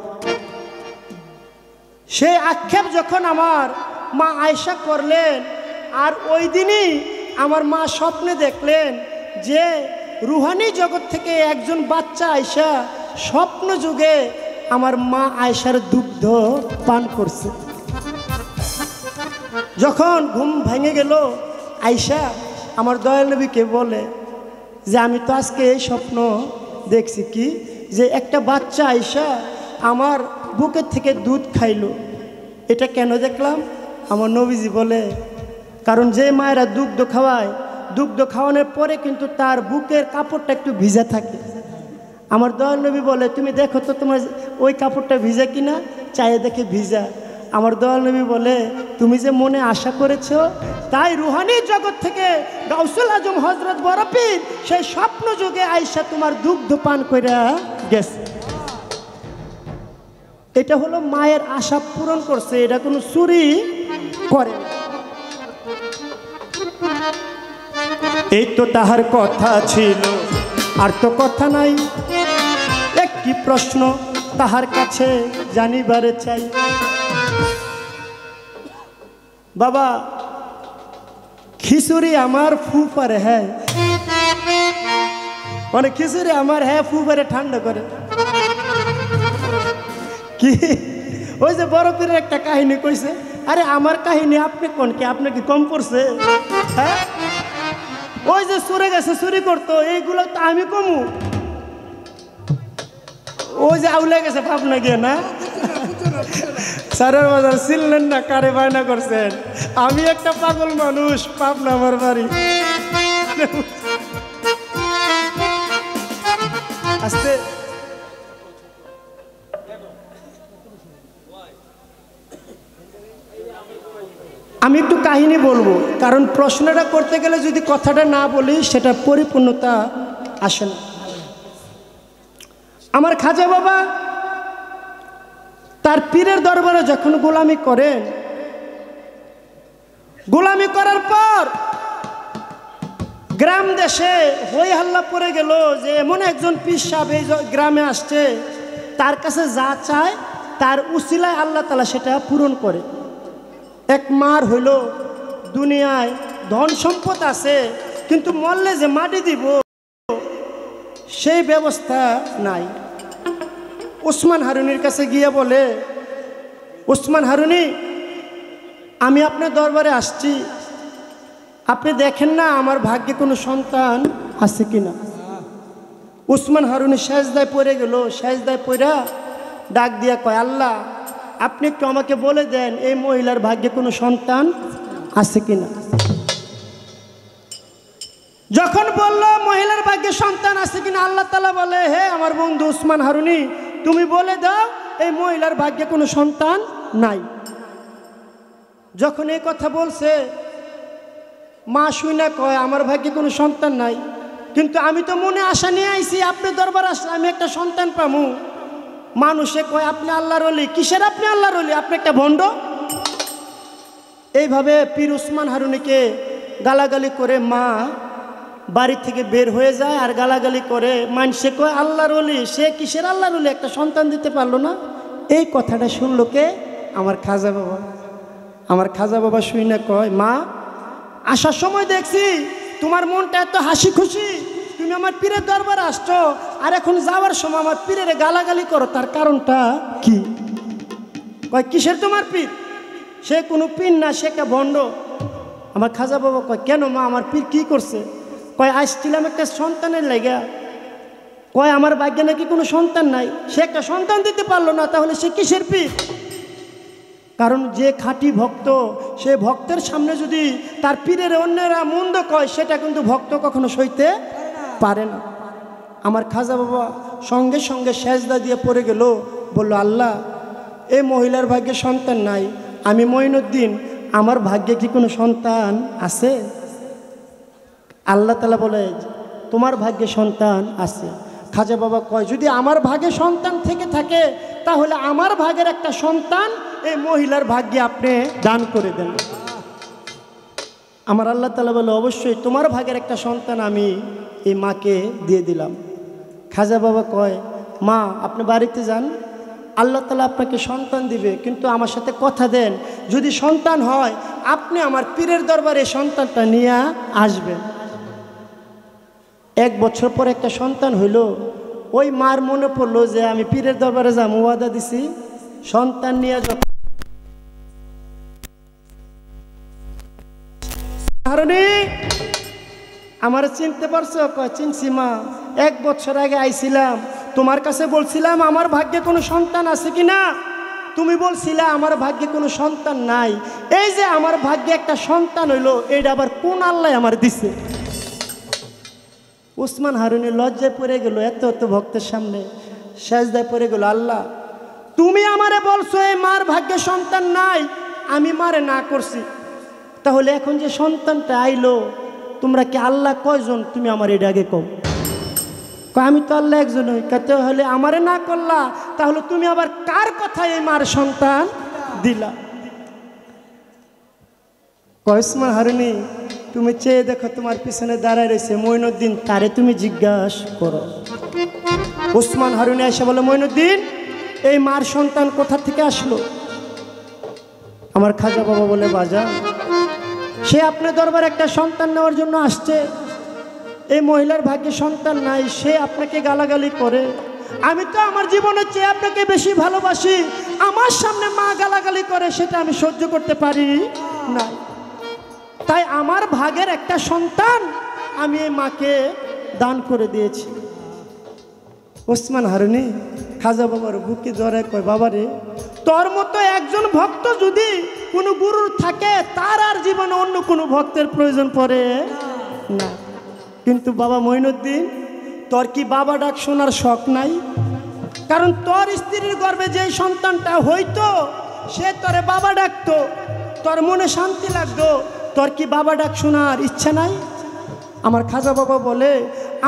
সেই আক্ষেপ যখন আমার মা আয়েশা করলেন, আর ওই দিনই আমার মা স্বপ্নে দেখলেন যে রুহানি জগৎ থেকে একজন বাচ্চা আয়েশা স্বপ্ন যুগে আমার মা আয়েশার দুগ্ধ পান করছে। যখন ঘুম ভেঙে গেল, আয়েশা আমার দয়াল নবীকে বলে যে আমি তো আজকে এই স্বপ্ন দেখছি, কি যে একটা বাচ্চা আয়েশা আমার বুকের থেকে দুধ খাইলো। এটা কেন দেখলাম? আমার নবীজি বলে, কারণ যে মায়েরা দুগ্ধ খাওয়ায়, দুগ্ধ খাওয়ানোর পরে কিন্তু তার বুকের কাপড়টা একটু ভিজা থাকে। আমার দয়াল নবী বলে, তুমি দেখো তো তোমার ওই কাপড়টা ভিজা কিনা, চায়ে দেখে ভিজা। আমার দয়াল নবী বলে, তুমি যে মনে আশা করেছো, তাই রুহানি জগৎ থেকে গাউসুল আজম হযরত বড় পীর সেই স্বপ্ন যুগে আয়েশা তোমার দুগ্ধ পান কইরা গেছে। এটা হলো মায়ের আশা পূরণ করছে, এটা কোনো চুরি করে। এই তো তাহার কথা ছিল, আর তো কথা নাই। একটি প্রশ্ন তাহার কাছে জানিবারে চাই। বাবা, খিচুড়ি আমার ফুপারে হ্যাঁ, মানে খিচুড়ি আমার হ্যাঁ ফুপারে ঠান্ডা করে কি? ওই যে বড় পীরের একটা কাহিনী কইছে, আরে আমার কাহিনী আপনি কোন কি, আপনার কি কম পড়ছে? হ্যাঁ, ওই যে চুরে গেছে চুরি করতো, এইগুলো তো আমি কমু। ওই যে আউলে গেছে পাবনা গিয়ে না, সারের বাজার ছিলেন না, কারে বায়না করছেন। আমি একটা পাগল মানুষ, পাবনা আমার বাড়ি। আস্তে আমি একটু কাহিনী বলবো, কারণ প্রশ্নটা করতে গেলে যদি কথাটা না বলি সেটা পরিপূর্ণতা আসে না। আমার খাজা বাবা তার পীরের দরবারে যখন গোলামি করেন, গোলামি করার পর গ্রাম দেশে হই হাল্লা পড়ে গেল যে এমন একজন পীর সাহেব এই গ্রামে আসছে, তার কাছে যা চায় তার উসিলায় আল্লাহ তাআলা সেটা পূরণ করে। এক মার হইল দুনিয়ায় ধন সম্পদ আছে, কিন্তু মরলে যে মাটি দিব সেই ব্যবস্থা নাই। ওসমান হারুনির কাছে গিয়ে বলে, ওসমান হারুনি, আমি আপনার দরবারে আসছি, আপনি দেখেন না আমার ভাগ্যে কোনো সন্তান আছে কিনা। ওসমান হারুনি সেজদায় পড়ে গেল, সেজদায় পড়া ডাক দিয়া কয়, আল্লাহ আপনি একটু আমাকে বলে দেন এই মহিলার ভাগ্যে কোনো সন্তান আছে কিনা। যখন বলল মহিলার ভাগ্যে সন্তান আছে কিনা, আল্লাহ তাআলা বলে, হে আমার বন্ধু ওসমান হারুনি, তুমি বলে দাও এই মহিলার ভাগ্যে কোনো সন্তান নাই। যখন এই কথা বলছে মা শুই না কয় আমার ভাগ্যে কোনো সন্তান নাই, কিন্তু আমি তো মনে আশা নিয়ে আইছি আপনার দরবার আসলে আমি একটা সন্তান পামু। মানুষে কয় আপনি আল্লাহর ওলি। কিসের আপনি আল্লাহর ওলি? আপনি একটা ভণ্ড। এইভাবে পীর উসমান হারুনিকে গালাগালি করে মা বাড়ি থেকে বের হয়ে যায় আর গালাগালি করে। মানুষে কয় আল্লাহর ওলি, সে কিসের আল্লাহর ওলি? একটা সন্তান দিতে পারলো না। এই কথাটা শুনলো কে? আমার খাজা বাবা। আমার খাজা বাবা শুই না কয় মা আসার সময় দেখছি তোমার মনটা এত হাসি খুশি, তুমি আমার পীরের দরবারে আসছো, আর এখন যাওয়ার সময় আমার পীরের গালাগালি করো, তার কারণটা কি? কয় কিসের তোমার পীর? সে কোনো পীর না, সে একটা ভণ্ড। আমার খাজা বাবা কয় কেন মা, আমার পীর কি করছে? কয় আসছিলাম একটা সন্তানের লেগা। কয় আমার ভাগ্যে নাকি কোনো সন্তান নাই, সে একটা সন্তান দিতে পারলো না, তাহলে সে কিসের পীর? কারণ যে খাঁটি ভক্ত, সে ভক্তের সামনে যদি তার পীরের অন্যেরা মন্দ কয়, সেটা কিন্তু ভক্ত কখনো সইতে পারে না। আমার খাজা বাবা সঙ্গে সঙ্গে সেজদা দিয়ে পড়ে গেল, বলল আল্লাহ এই মহিলার ভাগ্যে সন্তান নাই, আমি মঈনুদ্দিন, আমার ভাগ্যে কি কোনো সন্তান আছে? আল্লাহ তাআলা বলে তোমার ভাগ্যে সন্তান আছে। খাজা বাবা কয় যদি আমার ভাগ্যে সন্তান থেকে থাকে তাহলে আমার ভাগের একটা সন্তান এই মহিলার ভাগ্যে আপনি দান করে দেন। আমার আল্লাহ তাআলা বলে অবশ্যই তোমার ভাগের একটা সন্তান আমি এই মাকে দিয়ে দিলাম। খাজা বাবা কয় মা আপনি বাড়িতে যান, আল্লাহ তাআলা আপনাকে সন্তান দিবে, কিন্তু আমার সাথে কথা দেন যদি সন্তান হয় আপনি আমার পীরের দরবারে সন্তানটা নিয়ে আসবেন। 1 বছর পর একটা সন্তান হইল। ওই মার মনে পড়লো যে আমি পীরের দরবারে যাবো, ওয়াদা দিছি। সন্তান নিয়ে যখন আমার চিনতে পারছো? কয় চিনছি মা, 1 বছর আগে আইছিলাম, তোমার কাছে বলছিলাম আমার ভাগ্যে কোনো সন্তান আছে কিনা, তুমি বলছিলা আমার ভাগ্যে কোনো সন্তান নাই। এই যে আমার ভাগ্যে একটা সন্তান হইলো, এইটা আবার কোন আল্লাহ আমার দিছে? উসমান হারুনি লজ্জায় পড়ে গেল, এত এত ভক্তের সামনে সেজদায় পড়ে গেল, আল্লাহ তুমি আমারে বলছো এই মার ভাগ্যে সন্তান নাই, আমি মারে না করছি, তাহলে এখন যে সন্তানটা আইলো তোমরা কি আল্লাহ কয়জন? তুমি আমার এটা আগে কও। আমি তো আল্লাহ একজন হই। কাতে হলে আমারে না করলা, তাহলে তুমি আবার কার কথা এই মার সন্তান দিলা? উসমান হারুনি তুমি চেয়ে দেখো, তোমার পিছনে দাঁড়ায় রয়েছে মঈনুদ্দিন, তারে তুমি জিজ্ঞাসা করো। উসমান হারুনি এসে বলে মঈনুদ্দিন এই মার সন্তান কোথা থেকে আসলো? আমার খাজা বাবা বলে বাজা সে আপনার দরবারে একটা সন্তান নেওয়ার জন্য আসছে, এই মহিলার ভাগ্যে সন্তান নাই, সে আপনাকে গালাগালি করে। আমি তো আমার জীবনের চেয়ে আপনাকে বেশি ভালোবাসি, আমার সামনে মা গালাগালি করে সেটা আমি সহ্য করতে পারি না, তাই আমার ভাগের একটা সন্তান আমি এই মাকে দান করে দিয়েছি। উসমান হারুনি খাজা বাবার বুকে জড়ায় কয় বাবারে তোর মতো একজন ভক্ত যদি কোনো গুরুর থাকে তার আর জীবনে অন্য কোনো ভক্তের প্রয়োজন পড়ে না। কিন্তু বাবা মঈনুদ্দিন তোর কি বাবা ডাক শোনার শখ নাই? কারণ তোর স্ত্রীর গর্ভে যেই সন্তানটা হইতো সে তোরে বাবা ডাকতো, তোর মনে শান্তি লাগতো, তোর কি বাবা ডাক শোনার ইচ্ছা নাই? আমার খাজা বাবা বলে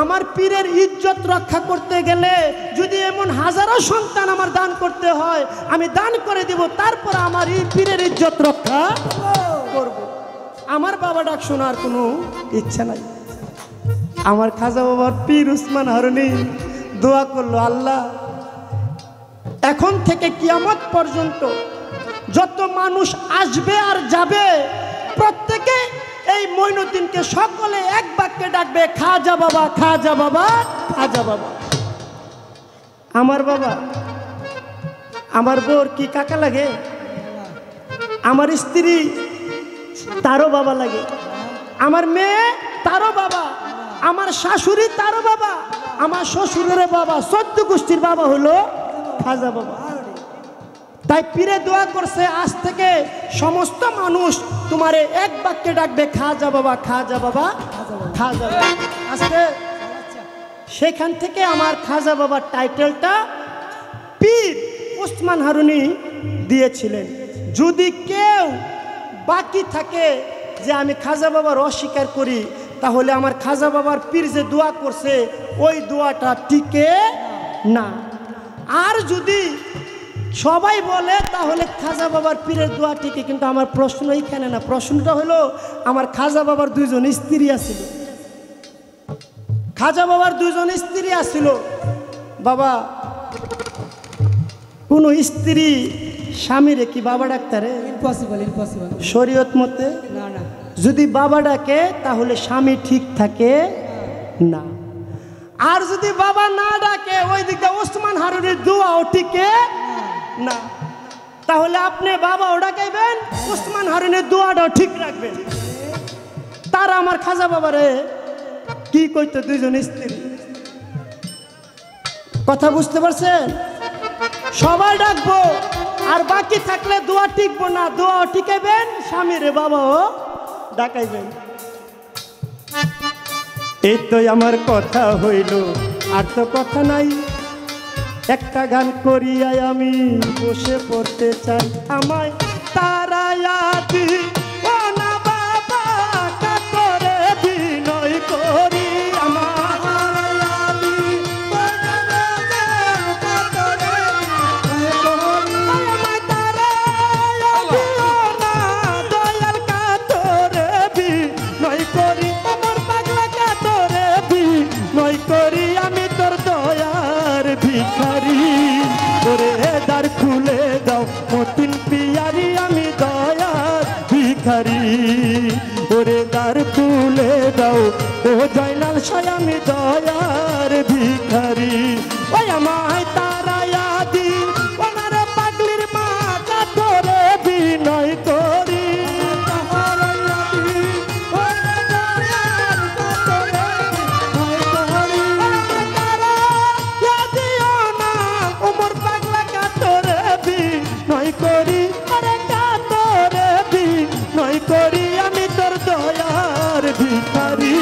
আমার পীরের ইজ্জত রক্ষা করতে গেলে যদি এমন হাজারো সন্তান আমার দান করতে হয় আমি দান করে দিব, তারপর আমার এই পীরের ইজ্জত রক্ষা করব। আমার বাবা ডাক শোনার কোনো ইচ্ছা নাই। আমার খাজা বাবার পীর উসমান হারুনি দোয়া করলো, আল্লাহ এখন থেকে কিয়ামত পর্যন্ত যত মানুষ আসবে আর যাবে প্রত্যেকে এই মঈনুদ্দিনকে সকলে এক বাক্যে ডাকবে খাজা বাবা, খাজা বাবা, খাজা বাবা। আমার বাবা আমার বোর কি কাকা লাগে? আমার স্ত্রী তারও বাবা লাগে, আমার মেয়ে তারও বাবা, আমার শাশুড়ি তারও বাবা, আমার শ্বশুরের বাবা, 14 গোষ্ঠীর বাবা হলো খাজা বাবা। তাই পীরে দোয়া করছে আজ থেকে সমস্ত মানুষ তোমারে এক বাক্যে ডাকবে খাজা বাবা, খাজা বাবা, খাজা বাবা। আজকে সেখান থেকে আমার খাজা বাবার টাইটেলটা পীর উসমান হারুনি দিয়েছিলেন। যদি কেউ বাকি থাকে যে আমি খাজা বাবার অস্বীকার করি, তাহলে আমার খাজা বাবার পীর যে দোয়া করছে ওই দোয়াটা টিকে না। আর যদি সবাই বলে তাহলে খাজা বাবার পীরের দোয়া টিকে, কিন্তু আমার প্রশ্ন এইখানে না। প্রশ্নটা হলো আমার খাজা বাবার দুইজন স্ত্রী আছিল, খাজা বাবার দুইজন স্ত্রী আছিল। বাবা কোন স্ত্রী স্বামীরে কি বাবা ডাক্তারে? Impossible, impossible. শরীয়ত মতে না না, যদি বাবা ডাকে তাহলে স্বামী ঠিক থাকে না। আর যদি বাবা না ডাকে ওই দিকটা ওসমান হারুনের দোয়াও টিকে না। তাহলে আপনি বাবাও ডাকাইবেন, ওসমান হারুনের দোয়াটাও ঠিক রাখবেন। তারা আমার খাজা বাবারে কি কইতো? দুইজন স্ত্রী। কথা বুঝতে পারছেন? সবাই ডাকবো আর বাকি থাকলে দোয়া টিকবো না, দোয়াও টিকাইবেন, স্বামীরে বাবাও ডাকাইবেন। এই তো আমার কথা হইল, আর তো কথা নাই। একটা গান করিয়াই আমি বসে পড়তে চাই। আমায় তারায়া দিও না বাবা, কাতরে বিনয় করি। দ্বার খুলে দাও মতিন পিয়ারি, আমি দয়ার ভিখারি। ওরে দ্বার খুলে দাও ও জয়নাল শাহ, আমি দয়ার ভিখারি। ওই আমায় তারায়া দি ওনার পাগলির মা, কাতরে বিনয় করি। করি আমি তোর দয়ার ভিখারি।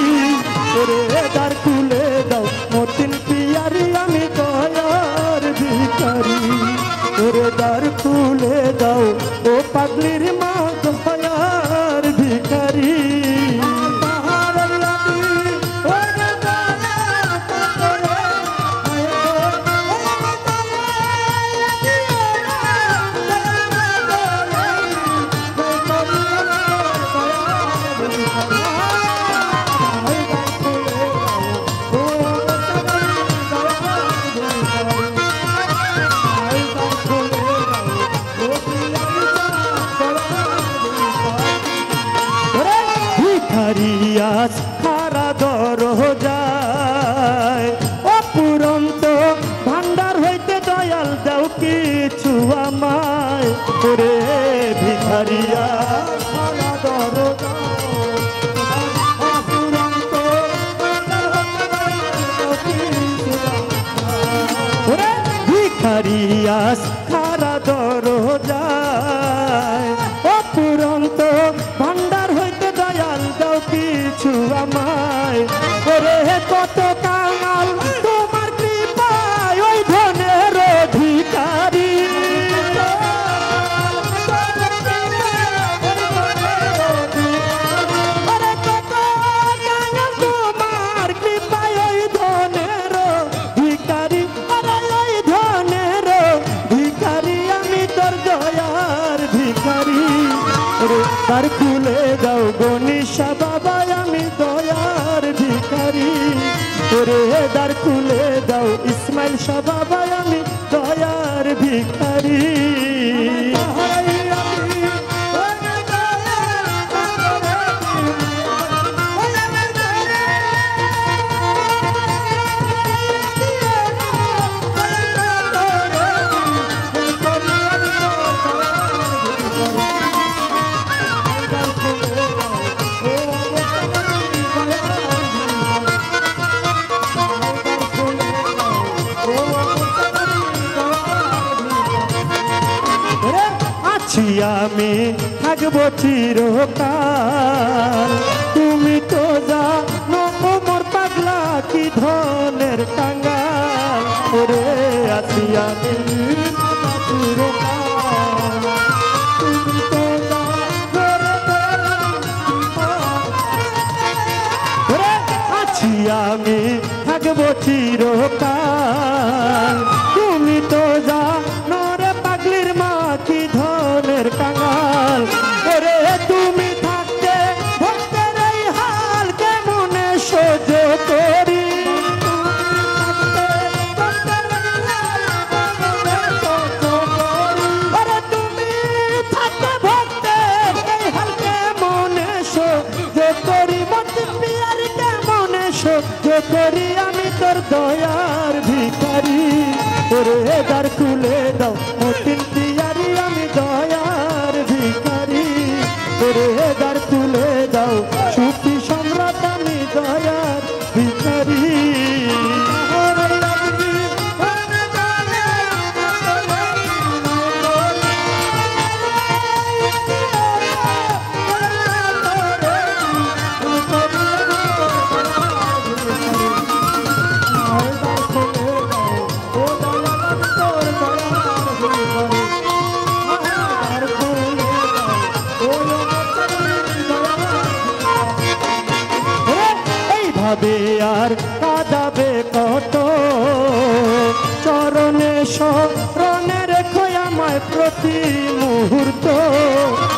ওরে দ্বার খুলে দাও মতিন পিয়ারি, আমি দয়ার ভিখারি। ওরে দ্বার খুলে দাও ও পাগলির মা, দয়ার ভিখারি। ভিখারিয়াস খারা দরজায় অপুরন্ত ভান্ডার হইতে দয়াল দাও কিছু আমায়। ওরে ভিখারিয়া খারা দরজায় অপুরন্ত ওরে ভিখারিয়াস খারা দরজায় অপুরন্ত ভান্ডার হইতে দয়াল দাও কিছু আমায়। ওরে কত কাঙাল তোমার কৃপায়, ওই ধনের অধিকারী। ওরে কত কাঙাল তোমার কৃপায়, ওই ধনের ভিখারি। ওরে ওই ধনের ভিখারি, আমি তোর দয়ার ভিখারি। দ্বার খুলে দাও গণেশা বাবা, আমি দয়ার ভিখারি। ওরে দ্বার খুলে দাও ইসমাইল শাহ বাবা, আমি দয়ার ভিখারি। আমি থাকবো চিরকাল, তুমি তো জানো মোর পাগলা কি ধনের কাঙ্গাল। ওরে আছি আমি চিরকাল, তুমি তো জানো আমি থাকবো চিরকাল। তুমি তো জানো রে পাগলির মা কি ধনের কাঙাল। ওরে তুমি থাকতে ভক্তের এই হাল কেমনে সহ্য করি। ওরে তুমি থাকতে ভক্তের এই হাল কেমনে সহ্য করি। মতি পিয়ারি কেমনে সহ্য করি আমি তোর দয়ার ভিখারি। ওরে দ্বার খুলে দাও মতিন পিয়ারি আমি দয়ার ভিখারি। ওরে দ্বার খুলে দাও সুখী সম্রাট আমি দয়ার ভিখারি। এইভাবে আর কাঁদাবে কত চরণে শরণে রেখো আমায় প্রতি মুহূর্ত।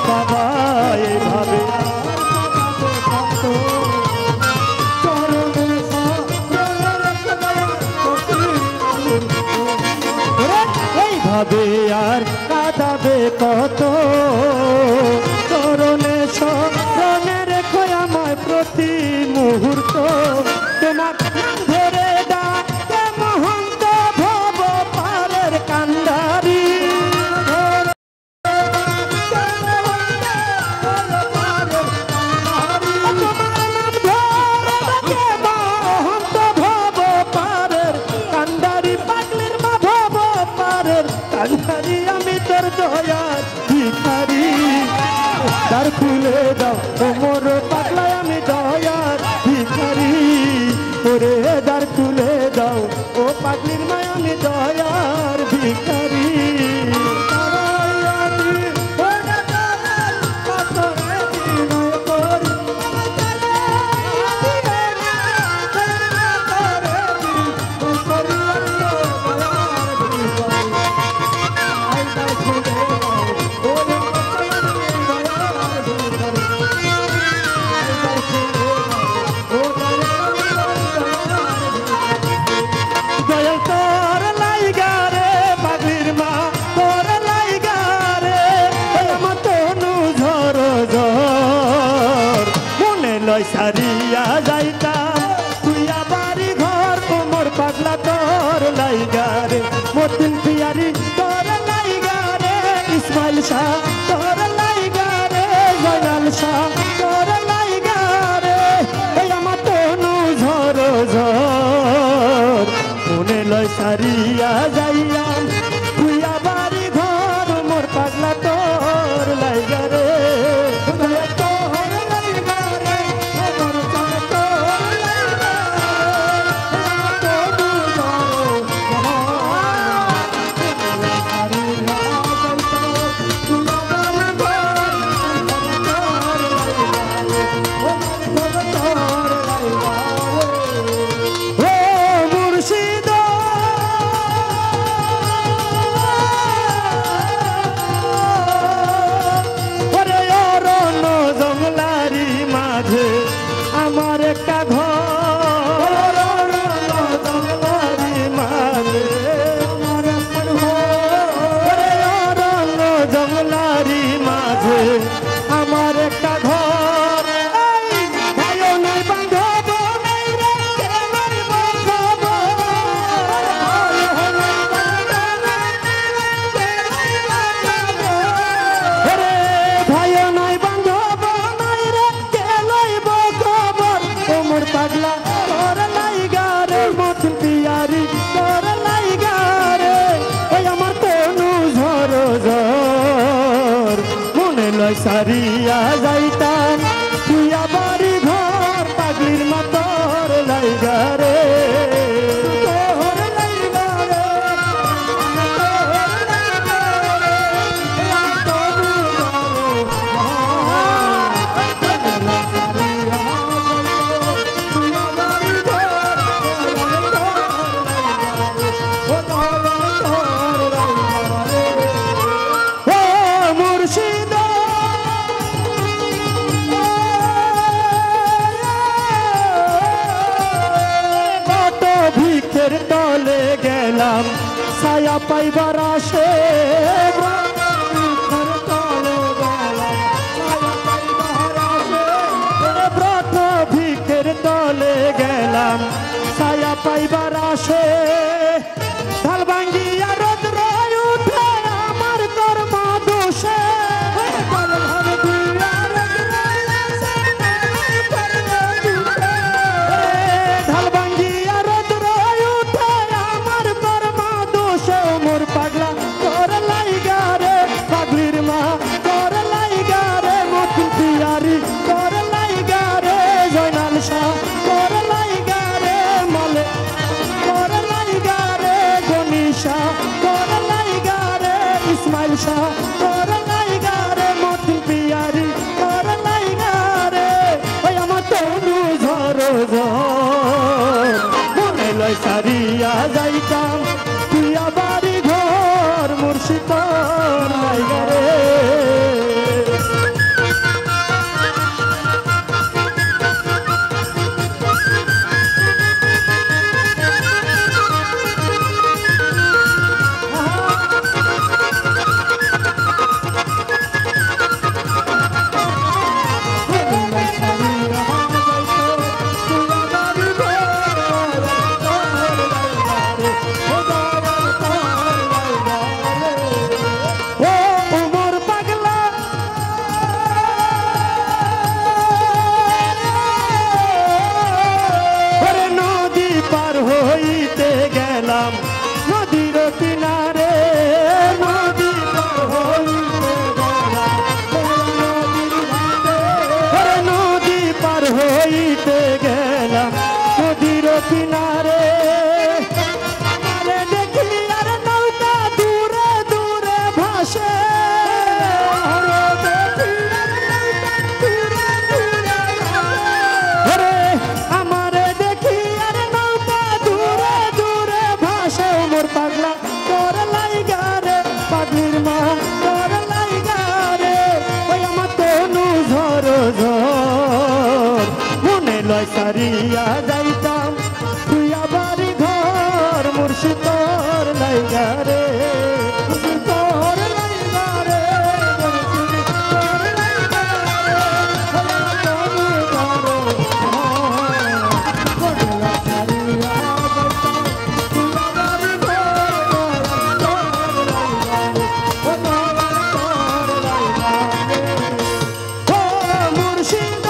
বাবা এইভাবে এইভাবে আর কাঁদাবে কত চরণে শরণে রেখো আমায় প্রতি মুহূর্ত। তোমার নাম ধরে ডাকে মহন্ত ভব পারের কান্ডারি। তোমার নাম ধরে ডাকে মহন্ত ভব পারের কান্ডারি। পাগলির মা ভব পারের কান্ডারি আমি তোর দয়ার ভিখারি। দ্বার খুলে দাও তোমর পাগলায় আমি দয়ার ভিখারি। ওরে দ্বার খুলে দাও ও পাগলির মায় আমি দয়ার ভিখারি। দয়াল তোর লাইগা রে পাগলির মা তোর লাইগা রে আমার তনু ঝর ঝর। মনে লয় সারিয়া যাইতা তুই আবারি ঘর মোর পাগলা তোর লাইগা রে। মতিন পিয়ারি তোর লাইগা রে ইসমাইল শাহ তোর লাইগা রে জয়নাল শাহ তোর লাইগা রে আমার তনু ঝর ঝর। মনে লয় সারিয়া যাইয়া তুই আবারি ঘর মোর পাগলা তোর লাইগা রে। আমার একটা ঘর জঙ্গলারি মাঝে আমার একটা ঘর। ভাইও নাই বান্ধব নাই রে কেমন বান্ধব। ভাইও নাই বান্ধব নাই রে কে লইব খবর। ওমর পাগলা তোর লাইগা রে মতিন পিয়ারি তোর লাইগা রে ওই আমার তনু ঝর ঝর। মনে লয় সারিয়া যাইতাম তুই আবারি ঘর পাগলির মা তোর লাইগা রে। গেলাম ছায়া পাইবার আসে ব্রত ভিক্ষের তলে গেলাম ছায়া পাইবার আসে ঢাল ভাঙ্গিয়া রৌদ্র উঠে আমার কর্ম দোষে ঢাল ভাঙ্গিয়া রৌদ্র উঠে আমার কর্ম দোষে মোর পাগলা তোর লাইগা রে পাগলির মা তোর লাইগা রে মতি পিয়ারি তোর লাইগা রে জয়নাল শাহ তোর লাইগা রে মলে তোর লাইগা রে গনিশা তোর লাইগা রে ইসমাইল শাহ তোর লাইগা রে মতি পিয়ারি তোর লাইগা রে ওই আমার তনু ঝরো ঝর মনে লয় সারিয়া যাইতাম পিয়া বাড়ি ঘর মুর্শিদ তোর লাইগা রে নদীর কিনারে নদী পার হইতে গেলাম নদী পার হইতে গেলাম নদীর কিনারে দেখি আর নৌকা দূরে দূরে ভাসে আমারে দেখি আর নৌকা দূরে দূরে ভাসে মোর পাগলা তোর লাইগা রে পাগলির মা তোর লাইগা রে ওই আমার তনু ঝর ঝর মনে লয় সারিয়া যাইতাম তুই আবার ঘর মুর্শিদ তোর লাইগা রে তোর লাইগা রে মুর্শিদ তোর লাইগা রে আমার তনু ঝর মনে লয় সারিয়া যাইতাম তুই আবার ঘর তোর লাইগা রে ও মুর্শিদ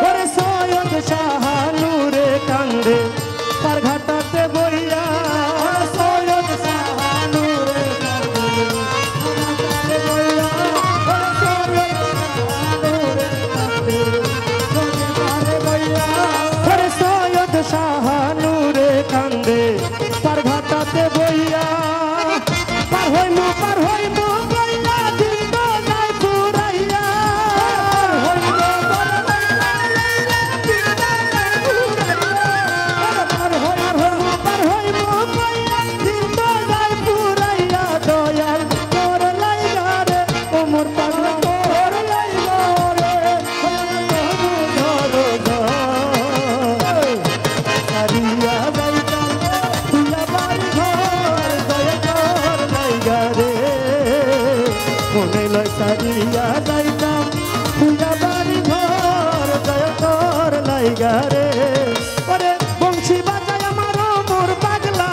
ওরে সৈয়দ শাহানুরে কান্দে পার ঘাটাতে বইয়া সৈয়দ শাহানুরে কান্দে বইয়া ওরে সৈয়দ শাহানুরে কান্দে পার ঘাটাতে বইয়া পার হইমু বইয়া দিন তো নাই ফুরাইয়া পার হইমু বইয়া দিন তো নাই ফুরাইয়া দয়াল তোর লাইগা রে ও মোর পাগলা তোর লাইগা রে ধরো ধর সারিয়া যাইতাম তুই আবার ঘর দয়া তোর লাইগা রে মনে লয় সারিয়া যাইতাম তুই আবার ঘর দয়া তোর লাইগা রে ওরে বংশী বাজায় আমারও মোর পাগলা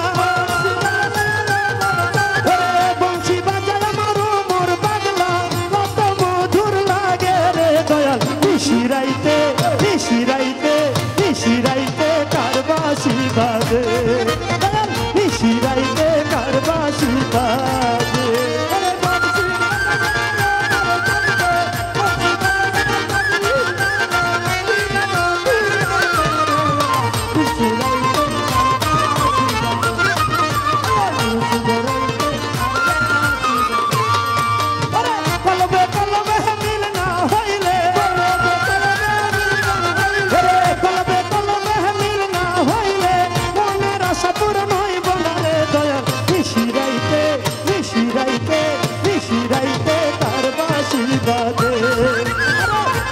ওরে বংশী বাজায় আমারও মোর পাগলা কত মধুর লাগে রে দয়াল নিশিরাইতে নিশিরাইতে নিশিরাইতে কারবাসি বাজে দয়াল নিশিরাইতে কারবাসি বাজে কলবে কলবে মিল না হইলে কলবে কলবে মিল না হইলে মনের আশা পূরণ হইব না রে দয়া নিশিরাইতে নিশিরাইতে নিশিরাইতে তার বাঁশি বাজে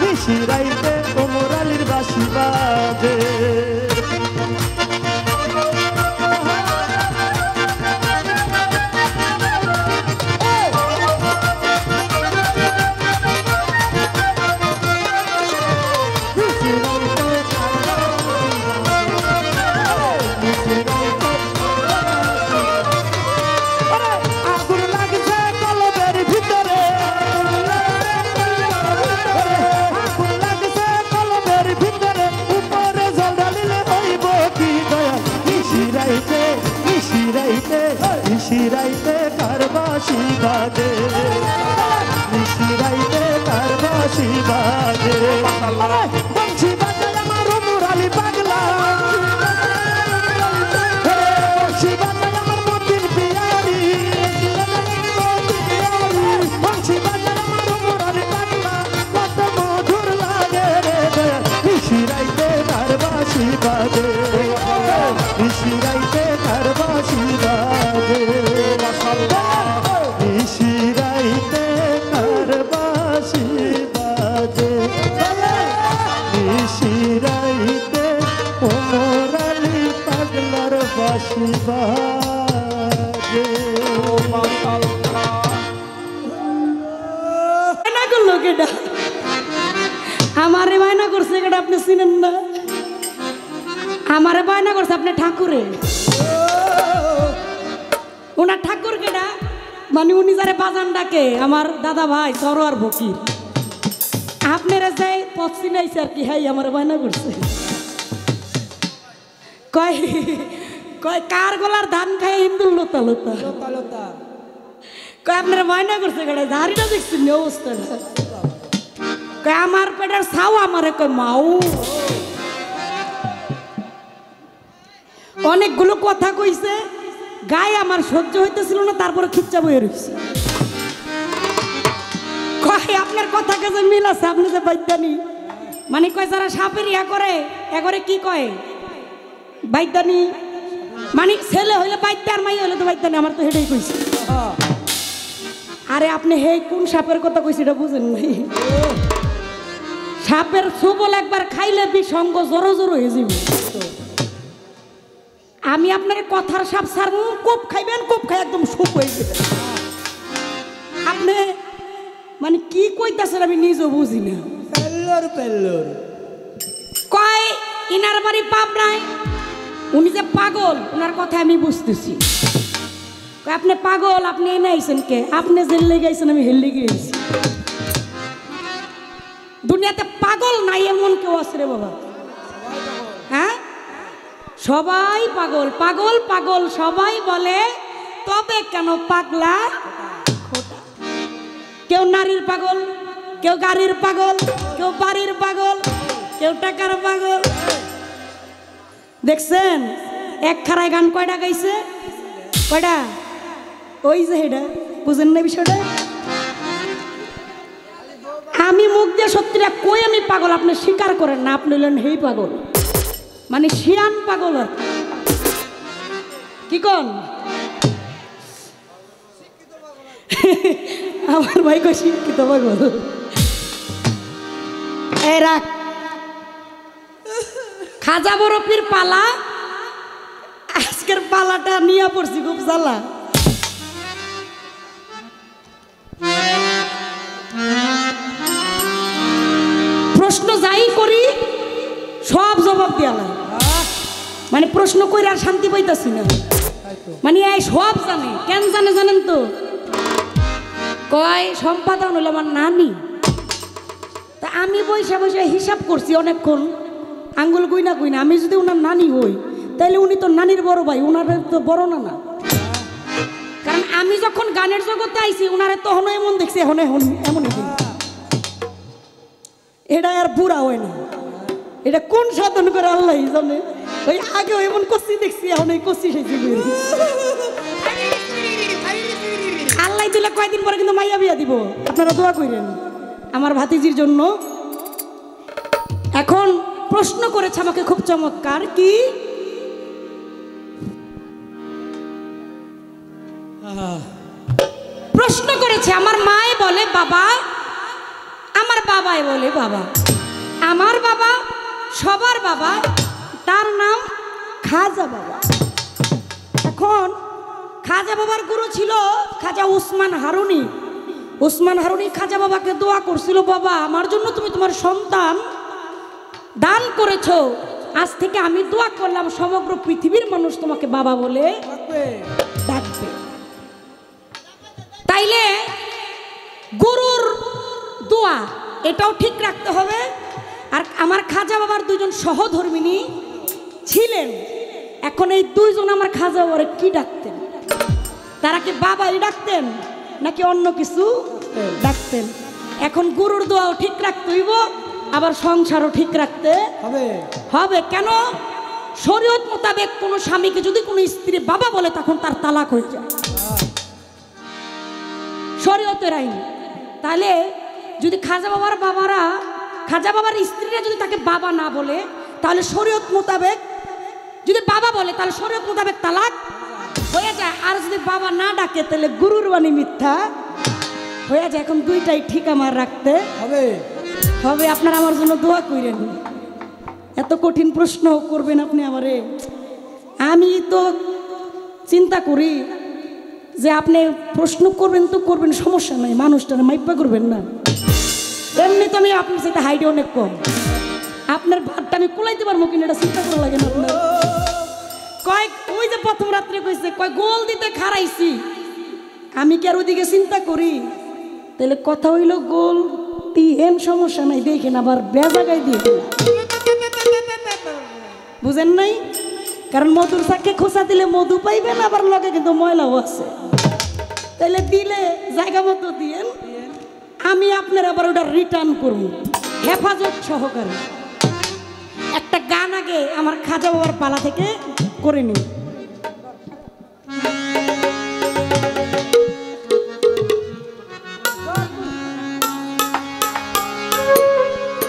নিশিরাইতে ও মোরালির বাঁশি বাজে বাঁশি বাজে নিশিরাইতে তার বাঁশি বাজে বংশী বাজে আমার মুরালি পাগলা বংশী বাজে আমার মতির পিয়ারি বংশী বাজে আমার মুরালি পাগলা কত মধুর লাগে রে নিশিরাইতে তার বাঁশি বাজে নিশিরাইতে তার বাঁশি বাজে নিশিরাইতে তার বাঁশি বাজে নিশিরাইতে মুরালি পাগলার বাঁশি বাজে আমারে বায়না করছে এটা আপনি চিনেন না আমারে বায়না করছে আপনি ঠাকুরে ওনার ঠাকুর কেডা মানে উনি যারে বাজান ডাকে আমার দাদা ভাই সরোয়ার ফকির আপনারা যাই পশ্চিম আইসে আর কি হাই আমার বায়না করছে কয় কয় কার গলার ধান খায় হিন্দুর লোতা লোতা কয় আপনারা বায়না করছে কেডা ধারিটা দেখছি অবস্থাটা কয় আমার পেটের ছাও আমারে কয় মাও অনেকগুলো কথা কইছে গায়ে আমার সহ্য হইতেছিল না তারপরে খিচ্চা বয়ে রয়েছে কয় আপনার কথা কাছে মিল আছে আপনি যে বাইদানি মানে কয় যারা সাপের ইয়া করে একবারে কি কয় বাইদানি মানে ছেলে হইলে বাইতে আর মাই হইলে তো বাইদানি আমার তো হেডেই কইছে আরে আপনি হে কোন সাপের কথা কইছে এটা বুঝেন নাই সাপের সুবল একবার খাইলে বিসঙ্গ জড়ো জড়ো হয়ে যাবে আমি আপনার কথার সাপ সার কোপ খাইবেন কোপ খাই একদম সুপ হয়ে যাবে আপনি মানে কি কইতাছেন আমি নিজেও বুঝি না কয় ইনার বাড়ি পাবনায় উনি যে পাগল ওনার কথা আমি বুঝতেছি কয় আপনি পাগল আপনি এনে আইছেন কে আপনি জেলে গেছেন আমি হেললে গিয়েছি দুনিয়াতে পাগল নাই এমন কেউ আছে রে বাবা হ্যাঁ সবাই পাগল পাগল পাগল সবাই বলে তবে কেন পাগলা খোটা কেউ নারীর পাগল কেউ গাড়ির পাগল কেউ বাড়ির পাগল কেউ টাকার পাগল দেখছেন এক খারায় গান কয়টা গাইছে কয়টা ওই যে এটা বুঝেন না বিষয়টা আমি মুখ দিয়ে সত্যিটা কই আমি পাগল আপনি স্বীকার করেন না আপনি হলেন হেই পাগল মানে শিয়ান পাগল আর কি কোন আমার ভাই কই শিক্ষিত পাগল এই রাখ খাজা বরফির পালা আজকের পালাটা নিয়ে পড়ছি খুব জ্বালা প্রশ্ন যাই করি সব জবাব দেওয়া মানে প্রশ্ন কইরা আর শান্তি পাইতাছি না মানে এই সব জানে কেন জানে জানেন তো কয় সম্পাদন হলো আমার নানি তা আমি বৈশা বৈশা হিসাব করছি অনেকক্ষণ আঙ্গুল গুইনা গুইনা আমি যদি ওনার নানি হই তাহলে উনি তো নানির বড় ভাই ওনার তো বড় না না কারণ আমি যখন গানের জগতে আইছি ওনারে তখন এমন দেখছি এখন এমন এটা আর বুড়া হয় না এটা কোন সাধন করে আল্লাহ জানে ওই আগে এমন কষি দেখছি এখন এই কষি সেছি আল্লাহ দিলে কয়দিন পরে কিন্তু মাইয়া বিয়া দিব আপনারা দোয়া করেন আমার ভাতিজির জন্য এখন প্রশ্ন করেছে আমাকে খুব চমৎকার কি প্রশ্ন করেছে আমার মায়ে বলে বাবা আমার বাবাই বলে বাবা আমার বাবা সবার বাবা তার নাম খাজা বাবা এখন খাজা বাবার গুরু ছিল খাজা উসমান হারুনি খাজা বাবাকে দোয়া করছিল বাবা আমার জন্য তুমি তোমার সন্তান দান করেছো আজ থেকে আমি দোয়া করলাম সমগ্র পৃথিবীর মানুষ তোমাকে বাবা বলে ডাকবে তাইলে গুরুর দোয়া এটাও ঠিক রাখতে হবে আর আমার খাজা বাবার দুইজন সহধর্মিনী ছিলেন এখন এই দুইজন আমার খাজা বাবারে কি ডাকতেন তারা কি বাবাই ডাকতেন নাকি অন্য কিছু ডাকতেন? এখন গুরুর দোয়াও ঠিক রাখতে হইব, আবার সংসারও ঠিক রাখতে হবে। কেন? শরীয়ত মোতাবেক কোনো স্বামীকে যদি কোনো স্ত্রী বাবা বলে তখন তার তালাক হয়ে যায়, শরীয়তের আইন। তাহলে যদি খাজা বাবার স্ত্রীরা যদি তাকে বাবা না বলে, তাহলে শরীয়ত মোতাবেক যদি বাবা বলে তাহলে শরীয়ত মোতাবেক তালাক হয়ে যায়। আর যদি বাবা না ডাকে তাহলে গুরুর বাণী মিথ্যা হয়ে যায়। এখন দুইটাই ঠিক আমার রাখতে হবে। আপনারা আমার জন্য দোয়া করেন। এত কঠিন প্রশ্ন করবেন আপনি আমারে। আমি তো চিন্তা করি যে আপনি প্রশ্ন করবেন তো করবেন, সমস্যা নাই, মানুষটার মাইপা করবেন না। এমনি তো আমি আপনার সাথে হাইটে অনেক কম, আপনার ভাতটা আমি কুলাইতে পারবো কিনা এটা চিন্তা করা লাগে না আপনার। ওই যে প্রথম রাত্রে কইছে গোল দিতে খারাইছি, আমি কি আর ওইদিকে চিন্তা করি? তাহলে কথা হইল গোল দিয়েন, সমস্যা নাই, দেখেন আবার বেজাগাই দিয়ে বুঝেন নাই? কারণ মধুর চাকে খোসা দিলে মধু পাইবেন, আবার লগে কিন্তু ময়লাও আছে। তাহলে দিলে জায়গা মতো দিয়েন, আমি আপনার আবার ওটা রিটার্ন করব হেফাজত সহকারে। একটা গান আগে আমার খাজা বাবার পালা থেকে করে নি।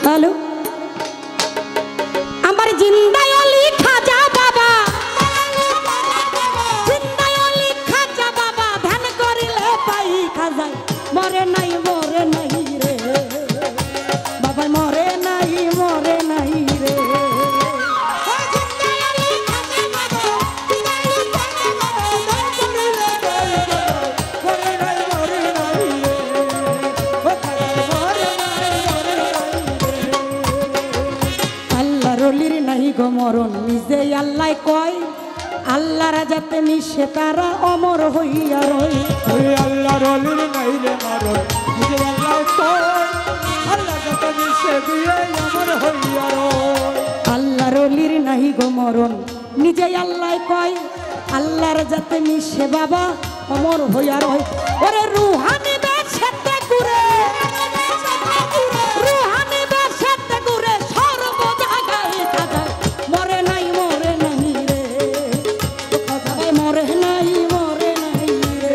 হ্যালো, আমার জিন্দায় অলি খাজা বাবা, জিন্দায় অলি খাজা বাবা, ধ্যান করিলে পাই খাজা, মরে নাই রে বাবা, মরে নাই রে। মরণ নিজে আল্লাহ কয়, আল্লাহরা যাতে নিশে তারা অমর হইয়া রই। আল্লাহ রলির নাই রে মরণ, নিজে আল্লাহ কয়, আল্লাহ যাতে নিশে দিয়ে অমর হইয়া রই। আল্লাহ রলির নাই গো মরণ, নিজে আল্লাহ কয়, আল্লাহর যাতে নিশে বাবা অমর হইয়া রই। ওরে রুহানি বেশেতে ঘুরে, রুহানি বেশেতে ঘুরে সর্ব জায়গায় খাজা, মরে নাই রে খাজা, মরে নাই রে।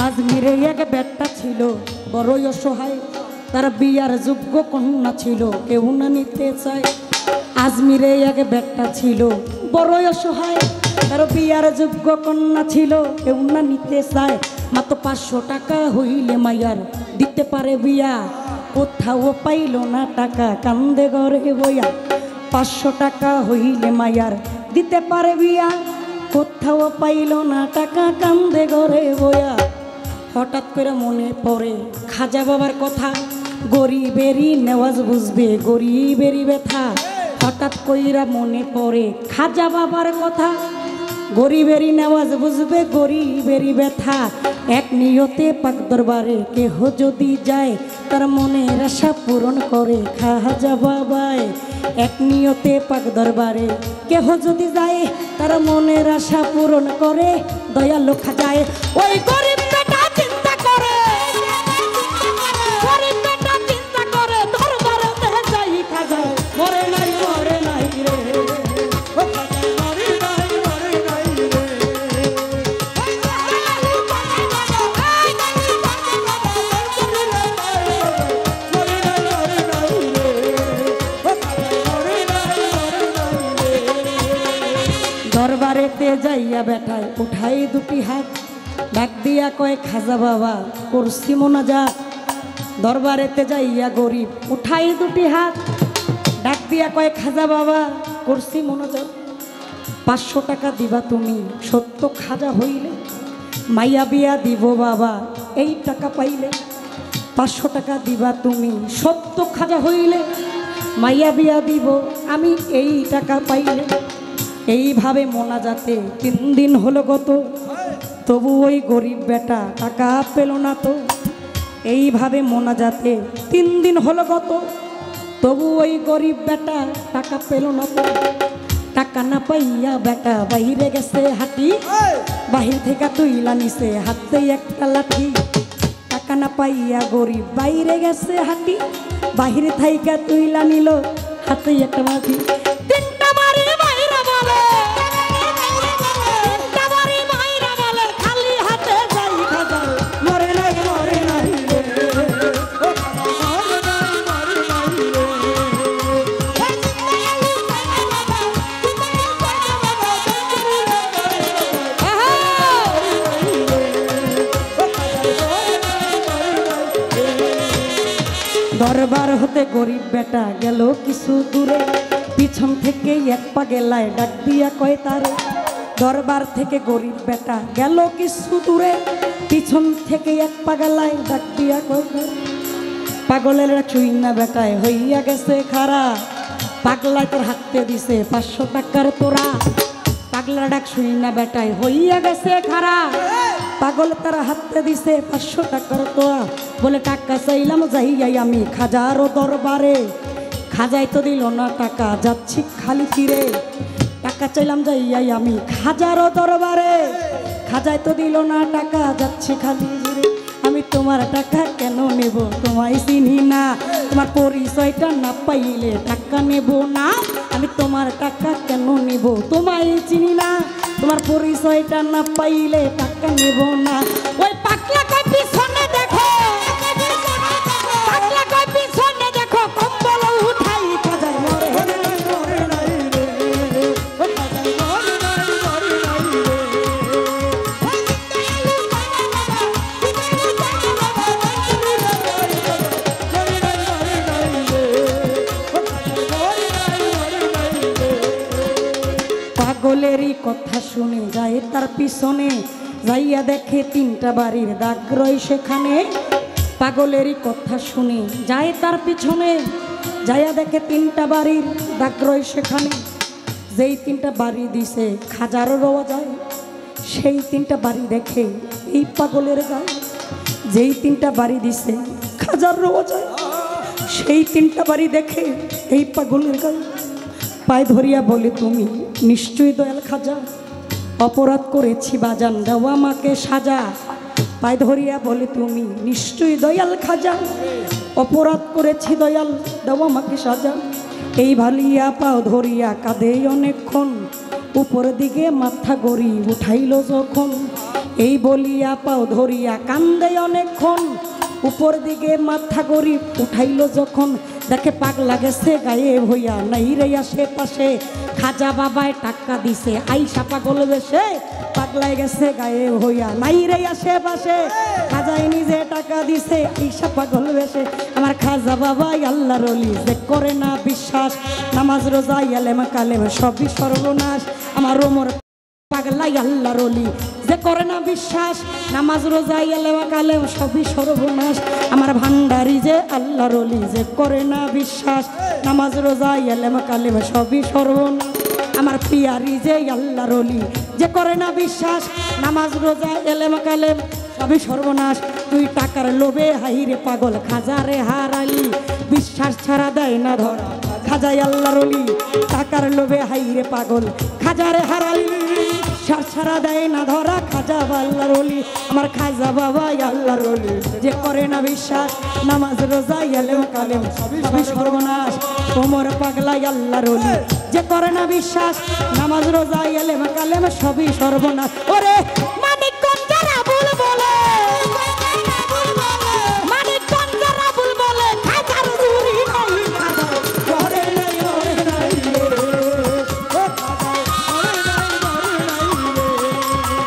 আজমিরে এক বেটা ছিল বড়ই অসহায়, তার বিয়ার যোগ্য কন্যা ছিল কেউ না নিতে চায়। আজমিরে এক বেটা ছিল বড়ই অসহায়, তার বিয়ার যোগ্য কন্যা ছিল কেউ না নিতে চায়। মাত্র 500 টাকা হইলে মাইয়ার দিতে পারে বিয়া, কোথাও পাইল না টাকা কান্দে ঘরে বইয়া। 500 টাকা হইলে মাইয়ার দিতে পারে বিয়া, কোথাও পাইল না টাকা কান্দে ঘরে বইয়া। হঠাৎ করে মনে পড়ে খাজা বাবার কথা, গরিবেরই নেওয়াজ বুঝবে গরিবেরই ব্যথা। হঠাৎ কইরা মনে পড়ে খাজা বাবার কথা, গরিবেরই নেওয়াজ বুঝবে গরিবেরই ব্যথা। এক নিয়তে পাক দরবারে কেহ যদি যায়, তার মনের আশা পূরণ করে খাজা বাবায়। এক নিয়তে পাক দরবারে কেহ যদি যায়, তার মনের আশা পূরণ করে দয়ালু খাজায়। ওই গরিব বেটা চিন্তা করে, গরিব বেটা চিন্তা করে, দরবারেতে যাই খাজা, মরে নাই রে দরবারেতে যাইয়া বেটায় উঠাই দুটি হাত, ডাক দিয়া কয় খাজা বাবা করছি মোনাজাত। দরবারেতে যাইয়া গরিব উঠাই দুটি হাত, ডাক দিয়া কয় খাজা বাবা করছি মোনাজাত। 500 টাকা দিবা তুমি সত্য খাজা হইলে, মাইয়া বিয়া দিব বাবা এই টাকা পাইলে। 500 টাকা দিবা তুমি সত্য খাজা হইলে, মাইয়া বিয়া দিব আমি এই টাকা পাইলে। এইভাবে মোনাজাতে 3 দিন হলো গত, তবু ওই গরিব বেটা টাকা পেল না তো। এইভাবে মোনাজাতে 3 দিন হলো গত, তবু ওই গরিব বেটা টাকা পেল না তো। টাকা না পাইয়া বেটা বাহিরে গেছে হাঁটি, বাহির থেকে তুইলা নিছে হাতে একটা লাঠি। টাকা না পাইয়া গরিব বাইরে গেছে হাঁটি, বাহিরে থাইকা তুইলা নিল হাতে একটা লাঠি। তিনটা বাড়ি বাইরে বলে, তিনটা বাড়ি বাইরে বলে, খালি হাতে যাই খাজা মরে নাই মরে নাই রে। দরবার হতে গরিব বেটা গেল কিছু দূরে, পিছন থেকে এক পা গেলায় ডাক দিয়া কয় তারে। দরবার থেকে গরিব বেটা গেল কিছু দূরে, পিছন থেকে এক পা গেলায় ডাক দিয়া কয় তারে। পাগলের চুই না বেটায় হইয়া গেছে খারা, পাগলায় তোর হাতে দিছে 500 টাকার তোরা। পাগলা ডাক শুই না বেটায় হইয়া গেছে খারা, পাগল তারা হাতে দিছে 500 টাকার তোরা। বলে টাকা চাইলাম যাইয়াই আমি খাজারও দরবারে, খাজাই তো দিল না টাকা যাচ্ছি খালি ফিরে। টাকা চাইলাম যাইয়াই আমি খাজারও দরবারে, খাজাই তো দিল না টাকা যাচ্ছি খালি ফিরে। আমি তোমার টাকা কেন নেব তোমায় চিনি না, তোমার পরিচয়টা না পাইলে টাকা নেব না। আমি তোমার টাকা কেন নেব তোমায় চিনি না, তোমার পরিচয়টা না পাইলে টাকা নেব না। ওই পাগলা কয় পিছনে দেখো, পাগলা কয় পিছনে দেখো, কম্বল উঠাই খাজাই মরে নাই মরে নাই রে, ও খাজাই মরে নাই মরে নাই রে। পাগলেরই কথা শুনে যায় তার পিছনে, যাইয়া দেখে 3টা বাড়ির দাগ রয় সেখানে। পাগলেরই কথা শুনে যায় তার পিছনে, যাইয়া দেখে 3টা বাড়ির দাগ রয় সেখানে। যেই 3টা বাড়ি দিছে খাজার রওয়া যায়, সেই 3টা বাড়ি দেখে এই পাগলের গায়ে। যেই 3টা বাড়ি দিছে খাজার রওয়া যায়, সেই 3টা বাড়ি দেখে এই পাগলের গায়ে। পায়ে ধরিয়া বলে তুমি নিশ্চয়ই দয়াল খাজা, অপরাধ করেছি বাজান দাও আমাকে সাজা। পায়ে ধরিয়া বলে তুমি নিশ্চয়ই দয়াল খাজা, অপরাধ করেছি দয়াল দাও আমাকে সাজা। এই ভালিয়া পাও ধরিয়া কাঁদে অনেকক্ষণ, উপর দিকে মাথা গড়ি উঠাইল যখন। এই বলিয়া পাও ধরিয়া কান্দে অনেকক্ষণ, উপর দিকে মাথা গড়ি উঠাইল যখন। দেখে পাগলা গেছে গায়ে হইয়া নাই রে আশেপাশে, খাজা বাবায় টাকা দিছে আইসা পাগল বেশে। পাগলায় গেছে গায়ে হইয়া নাই রে আশেপাশে, খাজাই নিজে টাকা দিছে আইসা পাগল বেশে। আমার খাজা বাবাই আল্লাহর ওলি যে করে না বিশ্বাস, নামাজ রোজা এলেম কালেম সবই সর্বনাশ। আমার ওমর পাগলাই আল্লাহর ওলি যে করে না বিশ্বাস, নামাজ রোজা এলেম কালেম সবই সর্বনাশ। আমার ভান্ডারি যে আল্লাহর ওলি যে করে না বিশ্বাস, নামাজ রোজা এলেম কালেম সবই সর্বনাশ। আমার পিয়ারি যে আল্লাহর ওলি যে করে না বিশ্বাস, নামাজ রোজা এলেম কালেম সবই সর্বনাশ। তুই টাকার লোভে হাইরে পাগল খাজারে হারালি, বিশ্বাস ছাড়া দেয় না ধরা খাজাই আল্লাহর ওলি। টাকার লোভে হাইরে পাগল খাজারে হারালি, বিশ্বাস ছাড়া দেয় না ধরা খাজা আল্লাহর ওলি। আমার খাজা বাবা আল্লাহর ওলি যে করে না বিশ্বাস, নামাজ রোজা এলেম কালেম সবই সর্বনাশ। ওমর পাগলা আল্লাহর ওলি যে করে না বিশ্বাস, নামাজ রোজা এলেম কালেম সবই সর্বনাশ। ওরে মানিকগঞ্জ রাবুল বলে, মানিকগঞ্জ রাবুল বলে খাজার চুরি নাই খাজা ঘরে নাই ঘরে নাই রে, ও খাজা ঘরে নাই ঘরে নাই রে।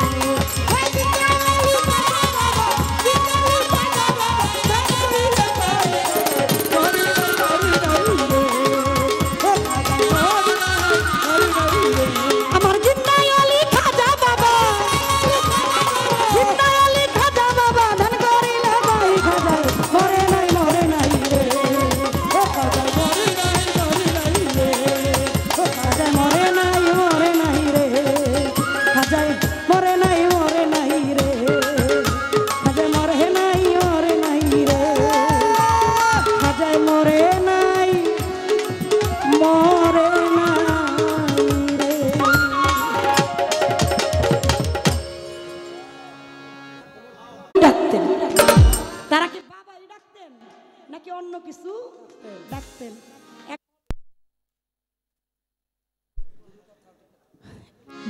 আমার জিন্দাই আলী খাজা বাবা,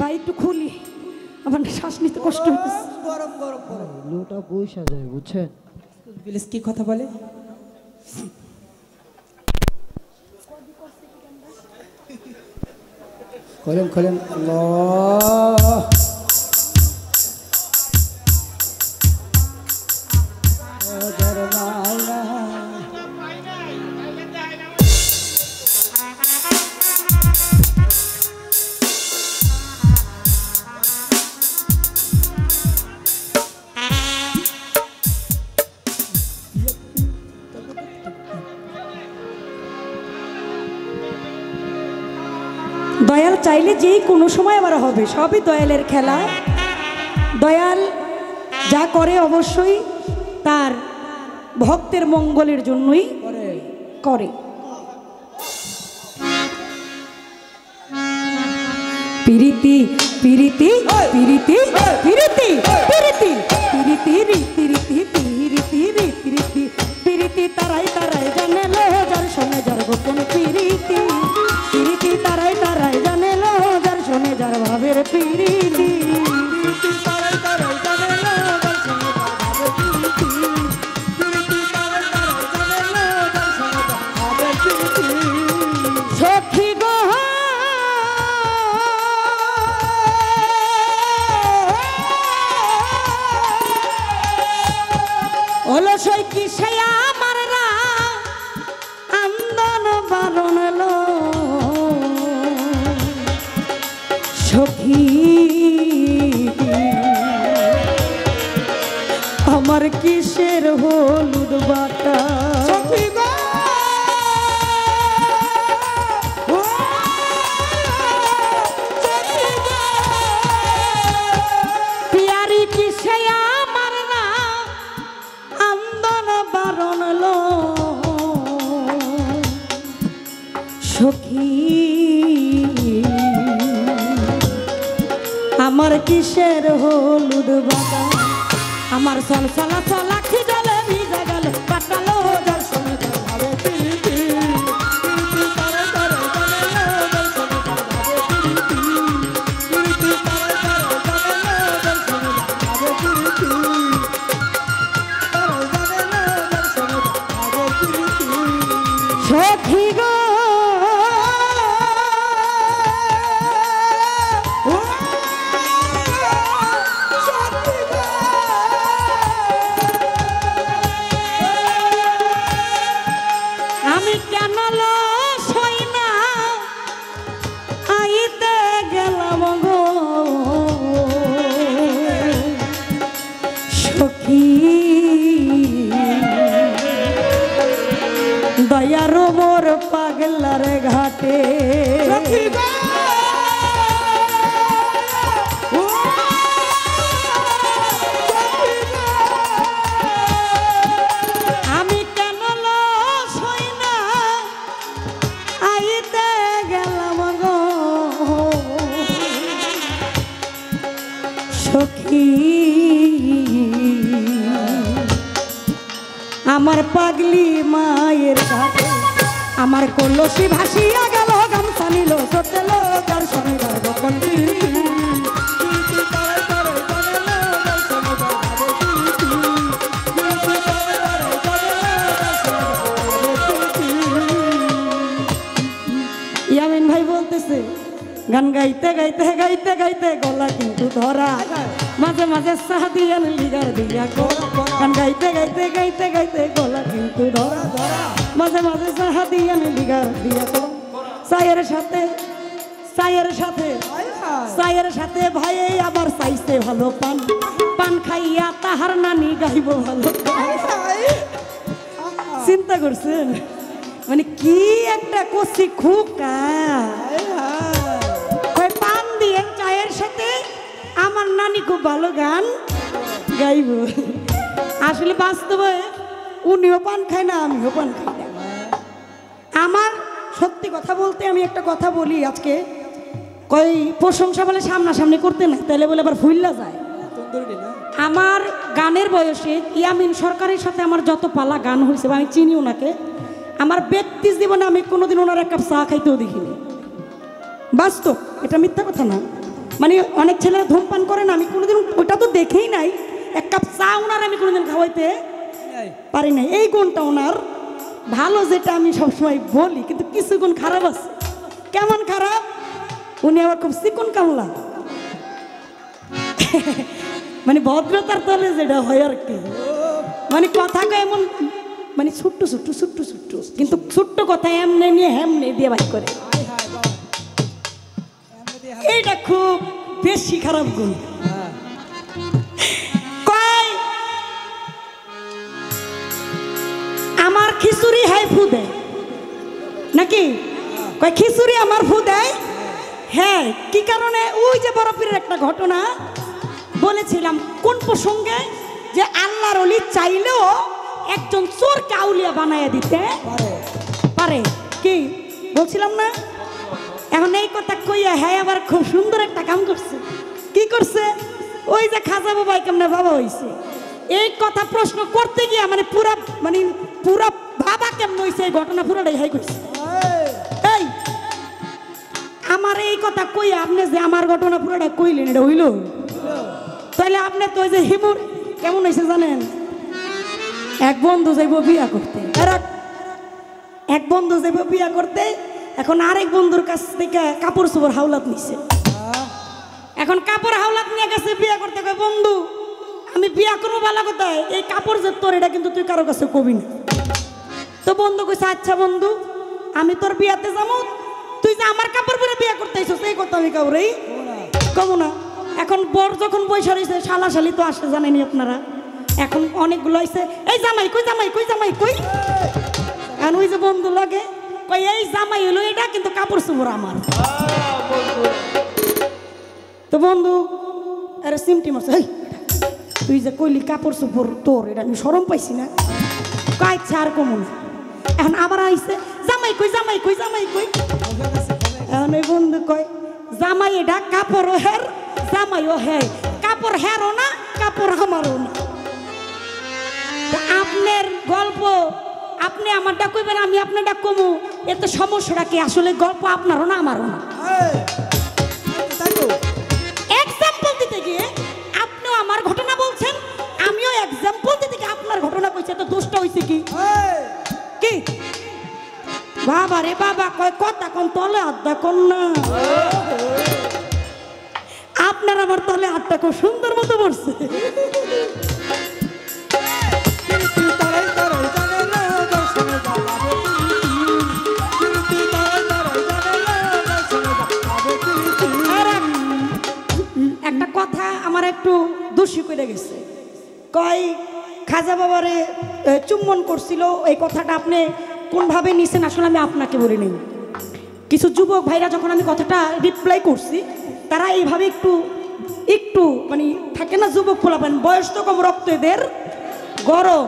ভাই একটু খুলি, আমার শ্বাস নিতে কষ্ট হচ্ছে। গরম গরম গরম লোটা পয়সা যায় বুঝছেন। প্লিজ কি কথা বলে? খোলেন খোলেন। আল্লাহ দয়াল চাইলে যেই কোনো সময় আবার হবে, সবই দয়ালের খেলা। দয়াল যা করে অবশ্যই তার ভক্তের মঙ্গলের জন্যই করে। পিরিতি পিরিতি পিরিতি পিরিতি পিরিতি পিরিতি রীতি রীতি পিরিতি রীতি রীতি পিরিতি তারাই তারাই জানে লো যার শোনে যার গোপন পিরিতি পিরিতি তারাই তারাই জানে লো যার শোনে যার ভাবের পিরিতি তারাই তারাই জানে লো যার শোনে যার ভাবের পিরিতি পিরিতি তারাই তারাই জানে লো যার শোনে যার ভাবের পিরিতি সখী গো অলসই কি সে আমার আন্দন বারণ লো সখী আমার কিসের হলুদ বাটা সখী গো পিয়ারি কিসে আমার আন্দন বারণ লো সখী আমার কিসের হলুদ বাটা আমার চল চলা চলা খিজালে ভিজা গেল পাটালো যার সঙ্গে ভাবে পিরিতি পিরিতি তারে তারে জানে লো যার সঙ্গে ভাবে পিরিতি পিরিতি তারে তারে জানে লো যার সঙ্গে ভাবে পিরিতি তারে জানে লো যার সঙ্গে ভাবে পিরিতি সখী গো আমি কেন লস হই না আইতে গেলাম গো সখী দয়ার মোর পাগলার ঘাটে সখী গো আমি কেন লস হই না আইতে গেলাম গো সখী আমার পাগলি মায়ের ঘাটে আমার কলসি ভাসিয়া গেল গামছা নিল সতেল যার সঙ্গে যার গোপন ইয়ামিন ভাই বলতেছে গান গাইতে গাইতে গাইতে গাইতে গলা কিন্তু ধরা মাঝে মাঝে সাহাদিয়ান লিগার দিয়া গান গাইতে গাইতে গাইতে গাইতে গলা কিন্তু ধরা মাঝে মাঝে সাহাদিয়ান লিগার দিয়া সায়ের সাথে সায়ের সাথে সায়ের সাথে ভাই আবার চাইছে ভালো পান পান খাইয়া তাহার নানি গাইব ভালো চিন্তা করছেন মানে কি একটা কষি খুকা পান দিয়ে চায়ের সাথে আমার নানি খুব ভালো গান গাইব। আসলে বাস্তবে উনিও পান খায় না আমিও পান খাই না। আমার সত্যি কথা বলতে আমি একটা কথা বলি আজকে কই প্রশংসা বলে সামনাসামনি করতে নাই তাহলে বলে আবার ভুললা যায়। আমার গানের বয়সে ইয়ামিন সরকারের সাথে আমার যত পালা গান হয়েছে আমি চিনি ওনাকে, আমার ব্যক্তি জীবনে আমি কোনোদিন ওনার এক কাপ চা খাইতেও দেখিনি। বাস্তব, এটা মিথ্যা কথা না। মানে অনেক ছেলেরা ধূমপান করে না, আমি কোনোদিন ওটা তো দেখেই নাই। এক কাপ চা ওনার আমি কোনোদিন খাওয়াইতে পারি নাই। এই গুণটা ওনার ভালো, যেটা আমি সবসময় বলি, কিন্তু কিছু গুণ খারাপ আছে। কেমন খারাপ? উনি আবার খুব চিকন কামলা, মানে ভদ্রতার তলে যেটা হয় আর কি, মানে কথা এমন, মানে ছোট্ট ছোট্ট ছোট্ট ছোট্ট, কিন্তু ছোট্ট কথা এমনি নিয়ে হেমনে দিয়ে বাই করে। এইটা খুব বেশি খারাপ গুণ। কয় আমার খিচুড়ি হাই ফু দেয় নাকি? কয় খিচুড়ি আমার ফু দেয়। হ্যাঁ, কি কারণে? ওই যে বরফের একটা ঘটনা বলেছিলাম কোন প্রসঙ্গে, যে আল্লাহর ওলি চাইলেও একজন চোরকে আউলিয়া বানাইয়া দিতে পারে। কি বলছিলাম না? এখন এই কথা কইয়া হ্যাঁ আবার খুব সুন্দর একটা কাম করছে। কি করছে? ওই যে খাজা বাবা কেমনে বাবা হইছে, এই কথা প্রশ্ন করতে গিয়া মানে পুরা বাবা কেমন হইছে, এই ঘটনা পুরোটাই হাই কইছে। এই আমার এই কথা কইয়া আপনি যে আমার ঘটনা পুরোটা কইলেন, এটা হইল? তাহলে আপনি তো ওই যে হিমুর কেমন হয়েছে জানেন? এক বন্ধু যাইব বিয়া করতে, এক বন্ধু যাইব বিয়া করতে, এখন আরেক বন্ধুর কাছ থেকে কাপড় চোপড় হাওলাত নিছে। এখন কাপড় হাওলাত নিয়ে গেছে বিয়া করতে। কয় বন্ধু আমি বিয়া করবো ভালো কোথায়, এই কাপড় যে তোর এটা কিন্তু তুই কারো কাছে কবি না। তো বন্ধু কইছে আচ্ছা বন্ধু আমি তোর বিয়াতে যাবো, তুই যে আমার কাপড় পরে বিয়া করতে আইছস এই কথা আমি কাউরেই কব না। এখন বর যখন বৈশা রয়েছে, শালা শালি তো আসে জানেনি আপনারা, এখন অনেকগুলো আইছে, এই জামাই কই, জামাই কই, জামাই কই। এখন ওই যে বন্ধু লাগে কই এই জামাই হলো এটা, কিন্তু কাপড় চোপড় আমার। তো বন্ধু আরে সিমটি মারছে, এই তুই যে কইলি কাপড় চোপড় তোর, এটা আমি শরম পাইছি না। কাইছে আর কমু না। এখন আবার আইছে জামাই কই, জামাই কই, জামাই কই। এখন ওই বন্ধু কয় জামাই এটা কাপড়ও হের, জামাইও হ্যাঁ, কাপড় হেরও না, কাপড় আমারও না। আপনার গল্প আপনি আমারটা কইবেন, আমি আপনারটা কমু, এত সমস্যাটা কি? আসলে গল্প আপনারও না আমারও না। এক্সাম্পল দিতে গিয়ে আপনিও আমার ঘটনা বলছেন, আমিও এক্সাম্পল দিতে গিয়ে আপনার ঘটনা কইছে, তো দোষটা হইছে কি? কি বাবা রে বাবা, কয় কথা কোন তলে আড্ডা কোন না। আপনার আমার তলে আড্ডা খুব সুন্দর মতো পড়ছে। একটা কথা আমার একটু দোষী করে গেছে, কয় খাজা বাবারে চুম্বন করছিল, এই কথাটা আপনি কোনভাবে নিছেন আসলে আমি আপনাকে বলি নাই। কিছু যুবক ভাইরা যখন আমি কথাটা রিপ্লাই করছি, তারা এইভাবে একটু একটু মানে থাকে না, যুবক পোলাপান বয়স তো কম, রক্ত এদের গরম,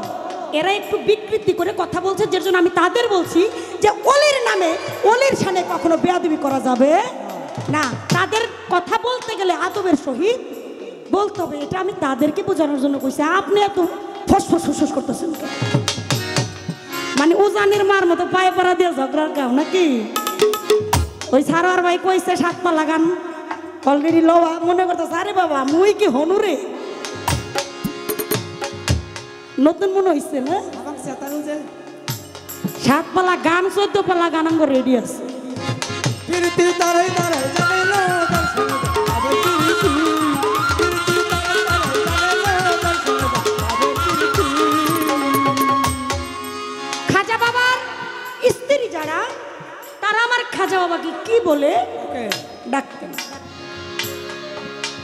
এরা একটু বিকৃতি করে কথা বলছে, যার জন্য আমি তাদের বলছি যে অলির নামে অলির সামনে কখনো বেয়াদবি করা যাবে না। তাদের কথা বলতে গেলে আদবের সহিত বলতে হবে, এটা আমি তাদেরকে বোঝানোর জন্য কইছি। আপনি এত ফসফস ফসফস করতেছেন, মানে উজানের মার মতো পায়ে পাড়া দিয়ে ঝগড়ার গাও নাকি? ওই সারোয়ার ভাই কইছে 7 পা লাগান, অলরেডি লওয়া মনে করতেছে আরে বাবা মুই কি হনুরে নতুন মনে হইছে না? 7 পালা গান 14 পালা গান আঙ্গ রেডি আছে। খাজা বাবার স্ত্রী যারা, তারা আমার খাজা বাবাকে কি বলে ডাকতেন?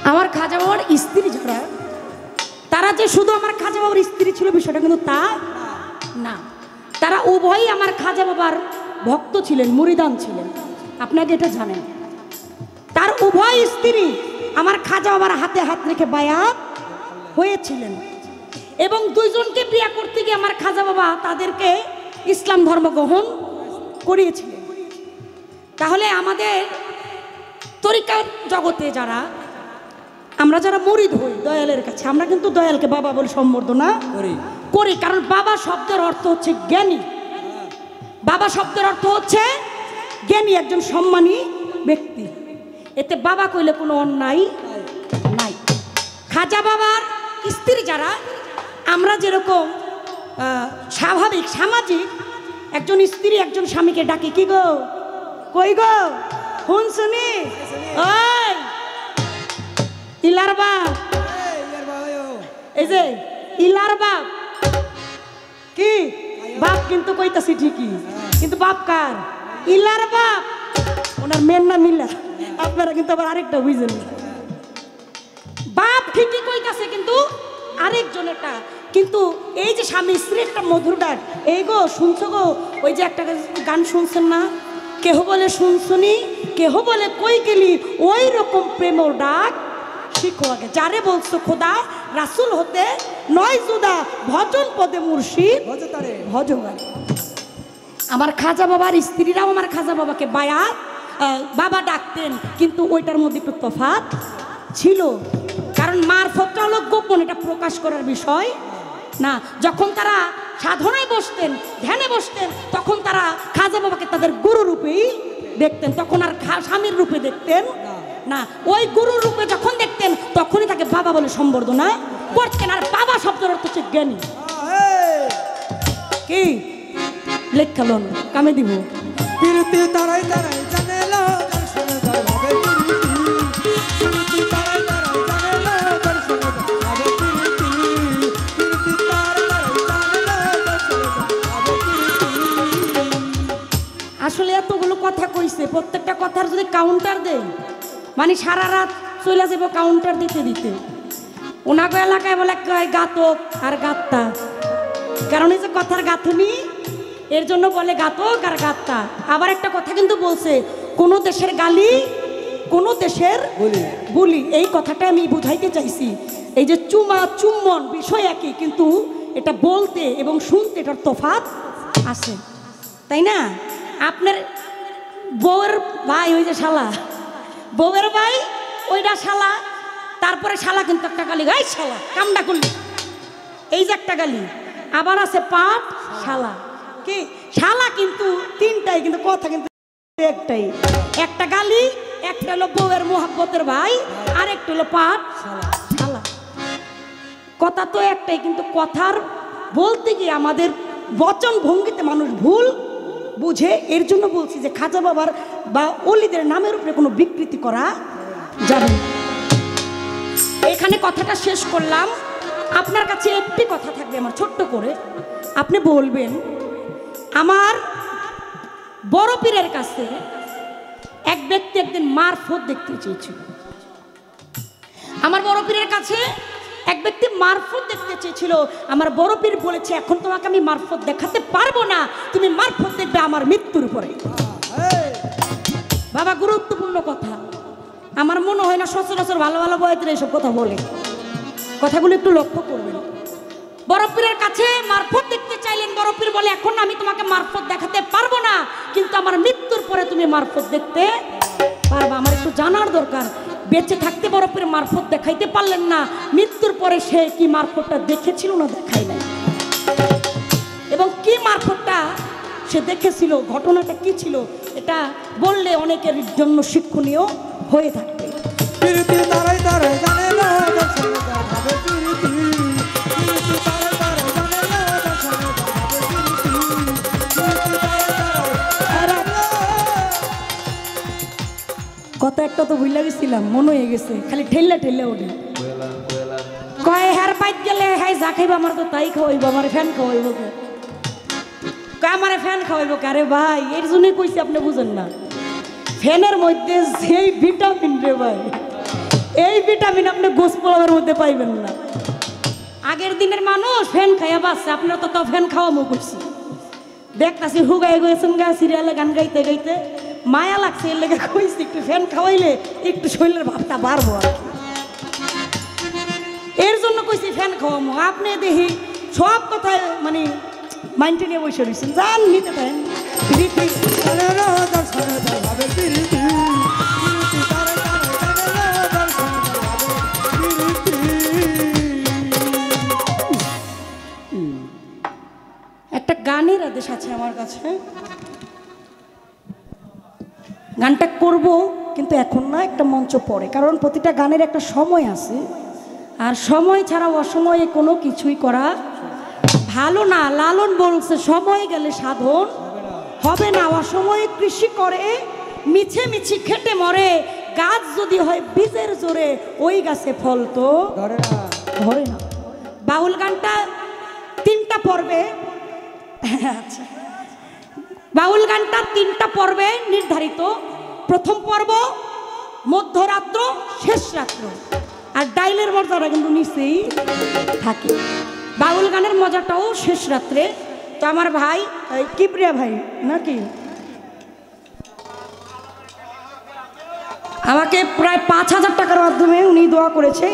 আমার খাজা বাবার স্ত্রী যারা, তারা যে শুধু আমার খাজা বাবার স্ত্রী ছিল বিষয়টা কিন্তু তা না, তারা উভয়ই আমার খাজা বাবার ভক্ত ছিলেন, মুরিদান ছিলেন। আপনাকে এটা জানেন, তার উভয় স্ত্রী আমার খাজা বাবার হাতে হাত রেখে বায়াত হয়েছিলেন, এবং দুইজনকে বিয়ে করতে গিয়ে আমার খাজা বাবা তাদেরকে ইসলাম ধর্ম গ্রহণ করিয়েছিলেন। তাহলে আমাদের তরিকার জগতে যারা, আমরা যারা মুরিদ হই দয়ালের কাছে, আমরা কিন্তু দয়ালকে বাবা বলে সম্বোধনা করি, কারণ বাবা শব্দের অর্থ হচ্ছে জ্ঞানী। বাবা শব্দের অর্থ হচ্ছে জ্ঞানী, একজন সম্মানী ব্যক্তি। এতে বাবা কইলে কোনো অন্যায় নাই। খাজা বাবার স্ত্রী যারা, আমরা যেরকম স্বাভাবিক সামাজিক একজন স্ত্রী একজন স্বামীকে ডাকে, কি গো, কই গো, হুন শুনি, ওই ইলার বাপ, এই যে ইলার বাপ, কি বাপ কিন্তু কইতাছি ঠিকই, কিন্তু বাপ কার? ইলার বাপ। ওনার মেন নাম ইলা, আপনারা কিন্তু আবার আরেকটা বুঝেন না। বাপ ঠিকই কইতাছে কিন্তু আরেকজনেরটা। কিন্তু এই যে স্বামী স্ত্রী একটা মধুর ডাক, এই গো শুনছো গো, ওই যে একটা গান শুনছেন না, কেহ বলে শুনছুনি, কেহ বলে কই গেলি, ওই রকম প্রেমর ডাক শিখো আগে। যারে বলছো খোদা রাসুল হতে নয় জুদা, ভজন পদে মুর্শিদ ভজগান। আমার খাজা বাবার স্ত্রীরাও আমার খাজা বাবাকে বায়াত বাবা ডাকতেন, কিন্তু ওইটার মধ্যে একটু তফাৎ ছিল। কারণ মারফতটা হলো গোপন, এটা প্রকাশ করার বিষয় না। যখন তারা সাধনায় বসতেন, ধ্যানে বসতেন, তখন তারা খাজা বাবাকে তাদের গুরু রূপেই দেখতেন, তখন আর স্বামীর রূপে দেখতেন না। ওই গুরু রূপে যখন দেখতেন তখনই তাকে বাবা বলে সম্বর্ধনা করতেন। আর বাবা শব্দের অর্থ হচ্ছে জ্ঞানী। কি লেখালন কামে দিব আসলে এতগুলো কথা কইছে, প্রত্যেকটা কথার যদি কাউন্টার দেয় মানে সারা রাত চলে যাবো কাউন্টার দিতে দিতে। ওনাকে এলাকায় বলে গাতক আর গাত্তা, কারণ এই যে কথার গাঁথনি এর জন্য বলে গাতক আর গাত্তা। আবার একটা কথা কিন্তু বলছে, কোনো দেশের গালি কোনো দেশের বুলি, এই কথাটা আমি বুঝাইতে চাইছি। এই যে চুমা চুম্বন বিষয় একই, কিন্তু এটা বলতে এবং শুনতে এটার তফাৎ আছে, তাই না? আপনার বউয়ের ভাই ওই যে শালা, বউয়ের ভাই ওইটা শালা, তারপরে শালা কিন্তু একটা গালি, গাই শালা কামডা করলি, এই যে একটা গালি। আবার আছে পাট শালা, কি শালা কিন্তু তিনটাই, কিন্তু কথা কিন্তু একটাই। একটা গালি, একটা হলো বউয়ের মোহাব্বতের ভাই, আর একটা হলো পাট শালা। কথা তো একটাই, কিন্তু কথার বলতে গিয়ে আমাদের বচন ভঙ্গিতে মানুষ ভুল বুঝে। এর জন্য বলছি যে খাজা বাবার বা অলিদের নামের উপরে কোনো বিকৃতি করা যাবে না। এখানে কথাটা শেষ করলাম। আপনার কাছে একটি কথা থাকবে আমার ছোট্ট করে, আপনি বলবেন আমার বড় পীরের কাছে এক ব্যক্তি একদিন মারফত দেখতে চেয়েছিল। আমার বড় পীরের কাছে এক ব্যক্তি মারফত দেখতে চেয়েছিল। আমার বড় পীর বলেছে, এখন তোমাকে আমি মারফত দেখাতে পারবো না, তুমি মারফত দেখবে আমার মৃত্যুর পরে। বাবা গুরুত্বপূর্ণ কথা, আমার মনে হয় না সচরাচর ভালো ভালো বয়সের এইসব কথা বলে। কথাগুলো একটু লক্ষ্য করবেন। বড় পীরের কাছে মারফত দেখতে চাইলেন, বড় পীর বলে, এখন আমি তোমাকে মারফত দেখাতে পারবো না, কিন্তু আমার মৃত্যুর পরে তুমি মারফত দেখতে পারবা। আমার একটু জানার দরকার, বেঁচে থাকতে বড় পীর মারফত দেখাইতে পারলেন না, মৃত্যুর পরে সে কি মারফতটা দেখেছিল না দেখাই নাই, এবং কি মারফতটা সে দেখেছিল, ঘটনাটা কি ছিল, এটা বললে অনেকের জন্য শিক্ষণীয় হয়ে থাকবে। কথা একটা তো ভুলে গেছিলাম, মনে হয়ে গেছে, খালি ঠেললে ঠেললে ওঠে। কয় হের বাইক গেলে হ্যাঁ যা খাইব আমার তো তাই খাওয়াইব, আমার ফ্যান খাওয়াইব, আমার ফ্যান খাওয়াইব। আরে ভাই এর জন্যই কইছি, আপনি বুঝেন না, ফ্যানের মধ্যে যেই ভিটামিন রে ভাই, এই ভিটামিন আপনি গোস পোলাওয়ের মধ্যে পাইবেন না। আগের দিনের মানুষ ফ্যান খাইয়া বাসছে, আপনারা তো ফ্যান খাওয়ামো করছি। দেখতাছি হুগাই গেছেন গা সিরিয়ালে গান গাইতে গাইতে, মায়া লাগছে, এর লেগে কইছি একটু ফ্যান খাওয়াইলে একটু শরীরের ভাবটা বাড়বো আর কি। এর জন্য কইছি ফ্যান খাওয়ামো। আপনি দেখি সব কথায় মানে মাইন্ডে নিয়ে বসে রয়েছেন, যান নিতে পারেন। একটা গানের আদেশ আছে আমার কাছে, গানটা করব কিন্তু এখন না, একটা মঞ্চ পড়ে, কারণ প্রতিটা গানের একটা সময় আছে, আর সময় ছাড়া অসময়ে কোনো কিছুই করা ভালো না। লালন বলছে সময় গেলে সাধন হবে না, অসময়ে কৃষি করে মিছে মিছি খেটে মরে, গাছ যদি হয় বীজের জোরে ওই গাছে ফল তো ধরে না। বাউল গানটা 3টা পর্বে, আচ্ছা, বাউল গানটা 3টা পর্বে নির্ধারিত। প্রথম পর্ব, মধ্যরাত্র, শেষ রাত্র, আর ডাইলের মর্যাদা কিন্তু নিচেই থাকে। বাউল গানের মজাটাও শেষ রাত্রে। তো আমার ভাই কিবরিয়া ভাই নাকি আমাকে প্রায় 5,000 টাকার মাধ্যমে উনি দোয়া করেছে,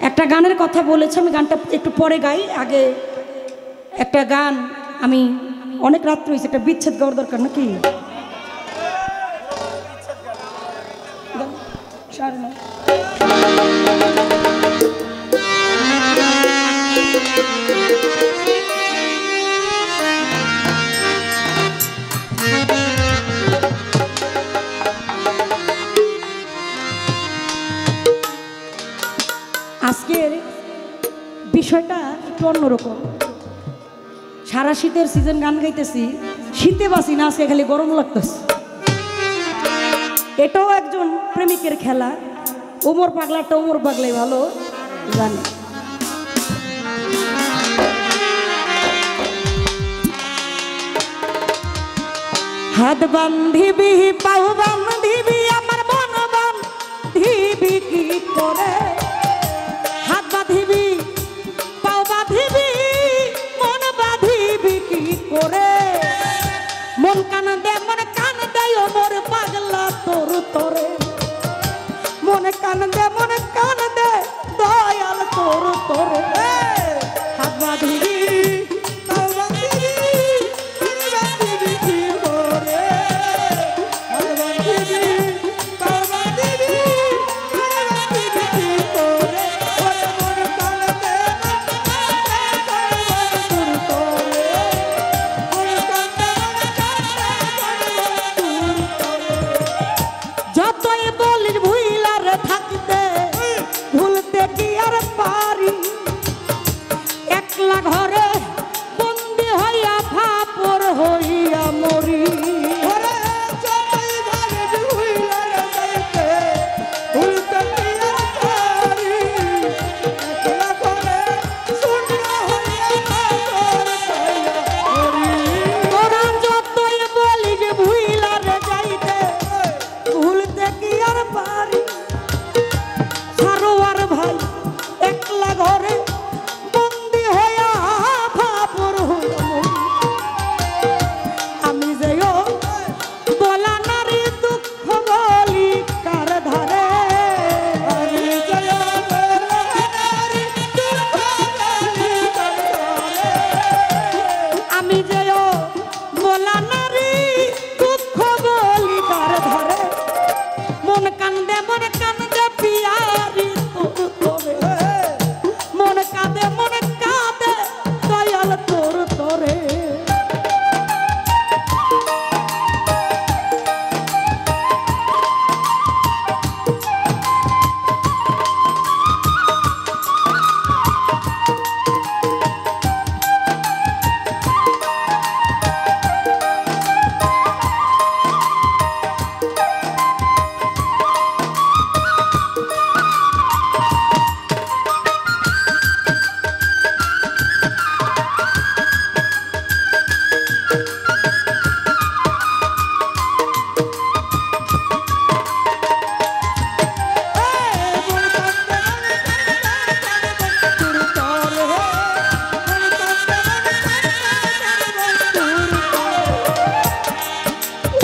একটা গানের কথা বলেছে, আমি গানটা একটু পরে গাই। আগে একটা গান, আমি অনেক রাত্রে হয়েছে, একটা বিচ্ছেদ গাওয়ার দরকার নাকি? আজকের বিষয়টা একটু অন্যরকম। সারা শীতের সিজন গান গাইতেছি, শীতে বাসি না, আজকে খালি গরম লাগতেছে। এটাও একজন প্রেমিকের খেলা। ওমর পাগলাটা ওমর পাগলাই ভালো জানে। হাত বান্ধিবি পাও বান্ধিবি আমার মন বান্ধিবি কি করে, হাত বাঁধিবি পাও বাঁধিবি মন বাঁধিবি কি করে, মন কান দে ওমর পাগলা তোর তোরে, মনে কান দে দয়াল তোর তোরে, হাত বাঁধিবি পাও বাঁধিবি মন বাঁধিবি কি করে, হাত বাঁধিবি পাও বাঁধিবি মন বাঁধিবি কি করে, মন কান দে তোর তোরে, মন কান দে যতই বলিস ভুইলার থাকতে ভুলতে কি আর পারি, একলা ঘরে বন্দি হইয়া ফাপর হইয়া মরি, যতই বলিস ভুইলার থাকতে ভুলতে কি আর পারি, একলা ঘরে শূন্য হইয়া ফাপর হইয়া মরি, তোরা যতই বলিস ভুইলার যাইতে ভুলতে কি আর পারি, সারোয়ার ভাই একলা ঘরে বন্দি হইয়া ফাপর হইয়া মরি, আমি যেও বলা নারী দুঃখ বলি কার ধারে, আমি যেও বলা নারী দুঃখ বলি কার ধারে, আমি যেও বলা নারী দুঃখ বলি কার ধারে, মন কান্দে পিয়ারি তোর তোরে, মন কাঁদে দয়াল তোর তোরে,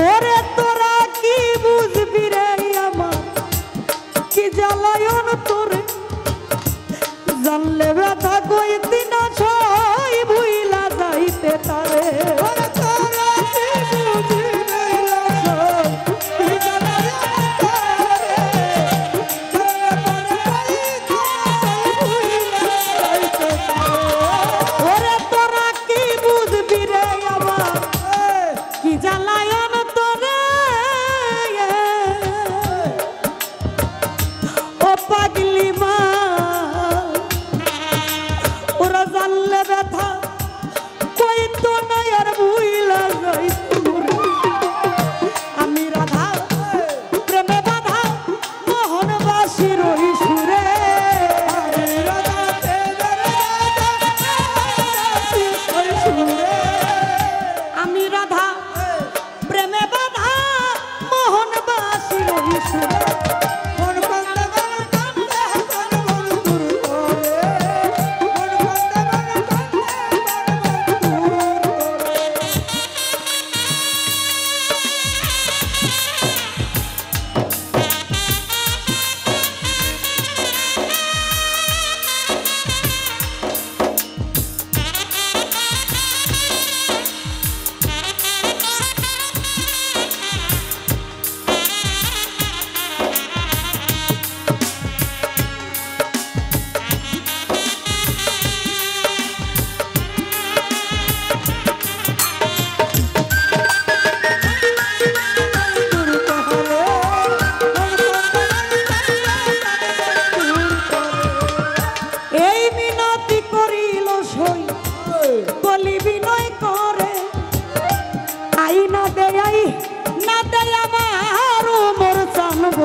ওরে তোরা কি বুঝবি রে আমার কি জ্বালায়ন তোরে, জানলে ব্যথা কইতি না ছয় ভুইলা যাইতে তারে, ওরে তোরা কি বুঝবি রে আমার কি জ্বালায়ন তোরে, ওরে তোরা কি বুঝবি রে আমার কি জ্বালায়ন তোরে,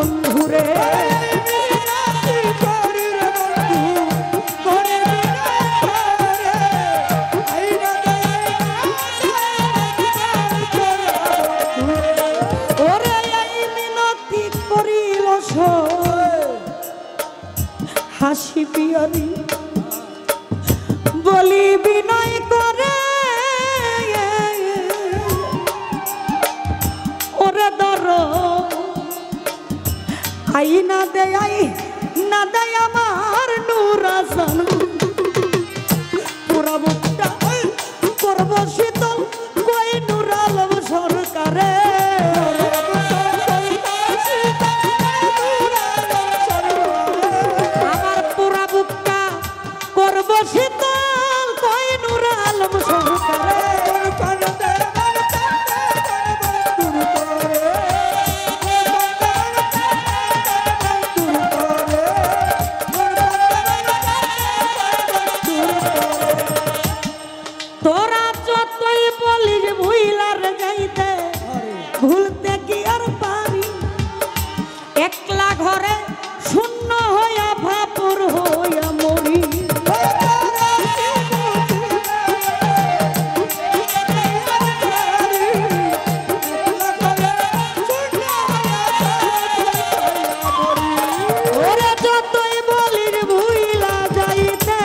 বন্ধুরে ওরে এই মিনতি করিল হাসি পিয়ারি বলি বিনয় করে ওরে দর আই না দেয় আমার নুরাসান পুরা বুকটা করব শীতল কই নুরালম সরকারে আমার পুরা বুকটা করব শীতল কই নুরালম সরকারে তোরা যতই বলিস ভুইলার যাইতে ভুলতে কি আর পারি একলা ঘরে শূন্য হইয়া ভাপুর হইয়া মরি ওরে যতই বলিস ভুইলা যাইতে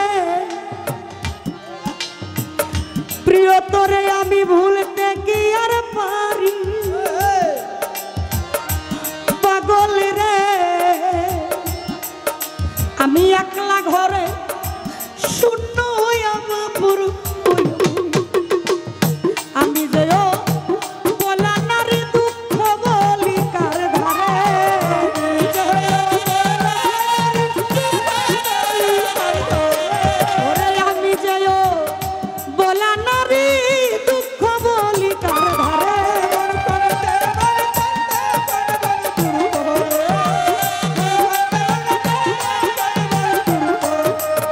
প্রিয় তোরে আমি ভুলতে কি আর পারি পাগল রে আমি একলা ঘরে শূন্য হইয়া বাপুর আমি যে বলা নারী দুঃখ বলি কার ঘরে ওরে আমি যে বলা নারী দুঃখ বলি কার ঘরে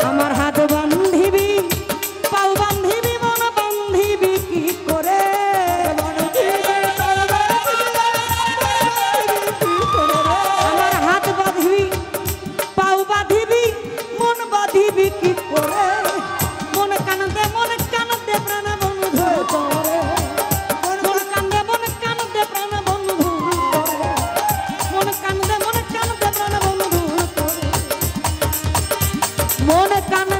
আমার হাত বান্ধিবি পাও বান্ধিবি মন বান্ধিবি কি করে আমার হাত বাঁধিবি পাও বাঁধিবি মন বাঁধিবি কি করে মন কানদে প্রাণ বন্ধু করে মন কান্দে প্রাণ বন্ধু করে মন কান্দে প্রাণ বন্ধু করে মন কান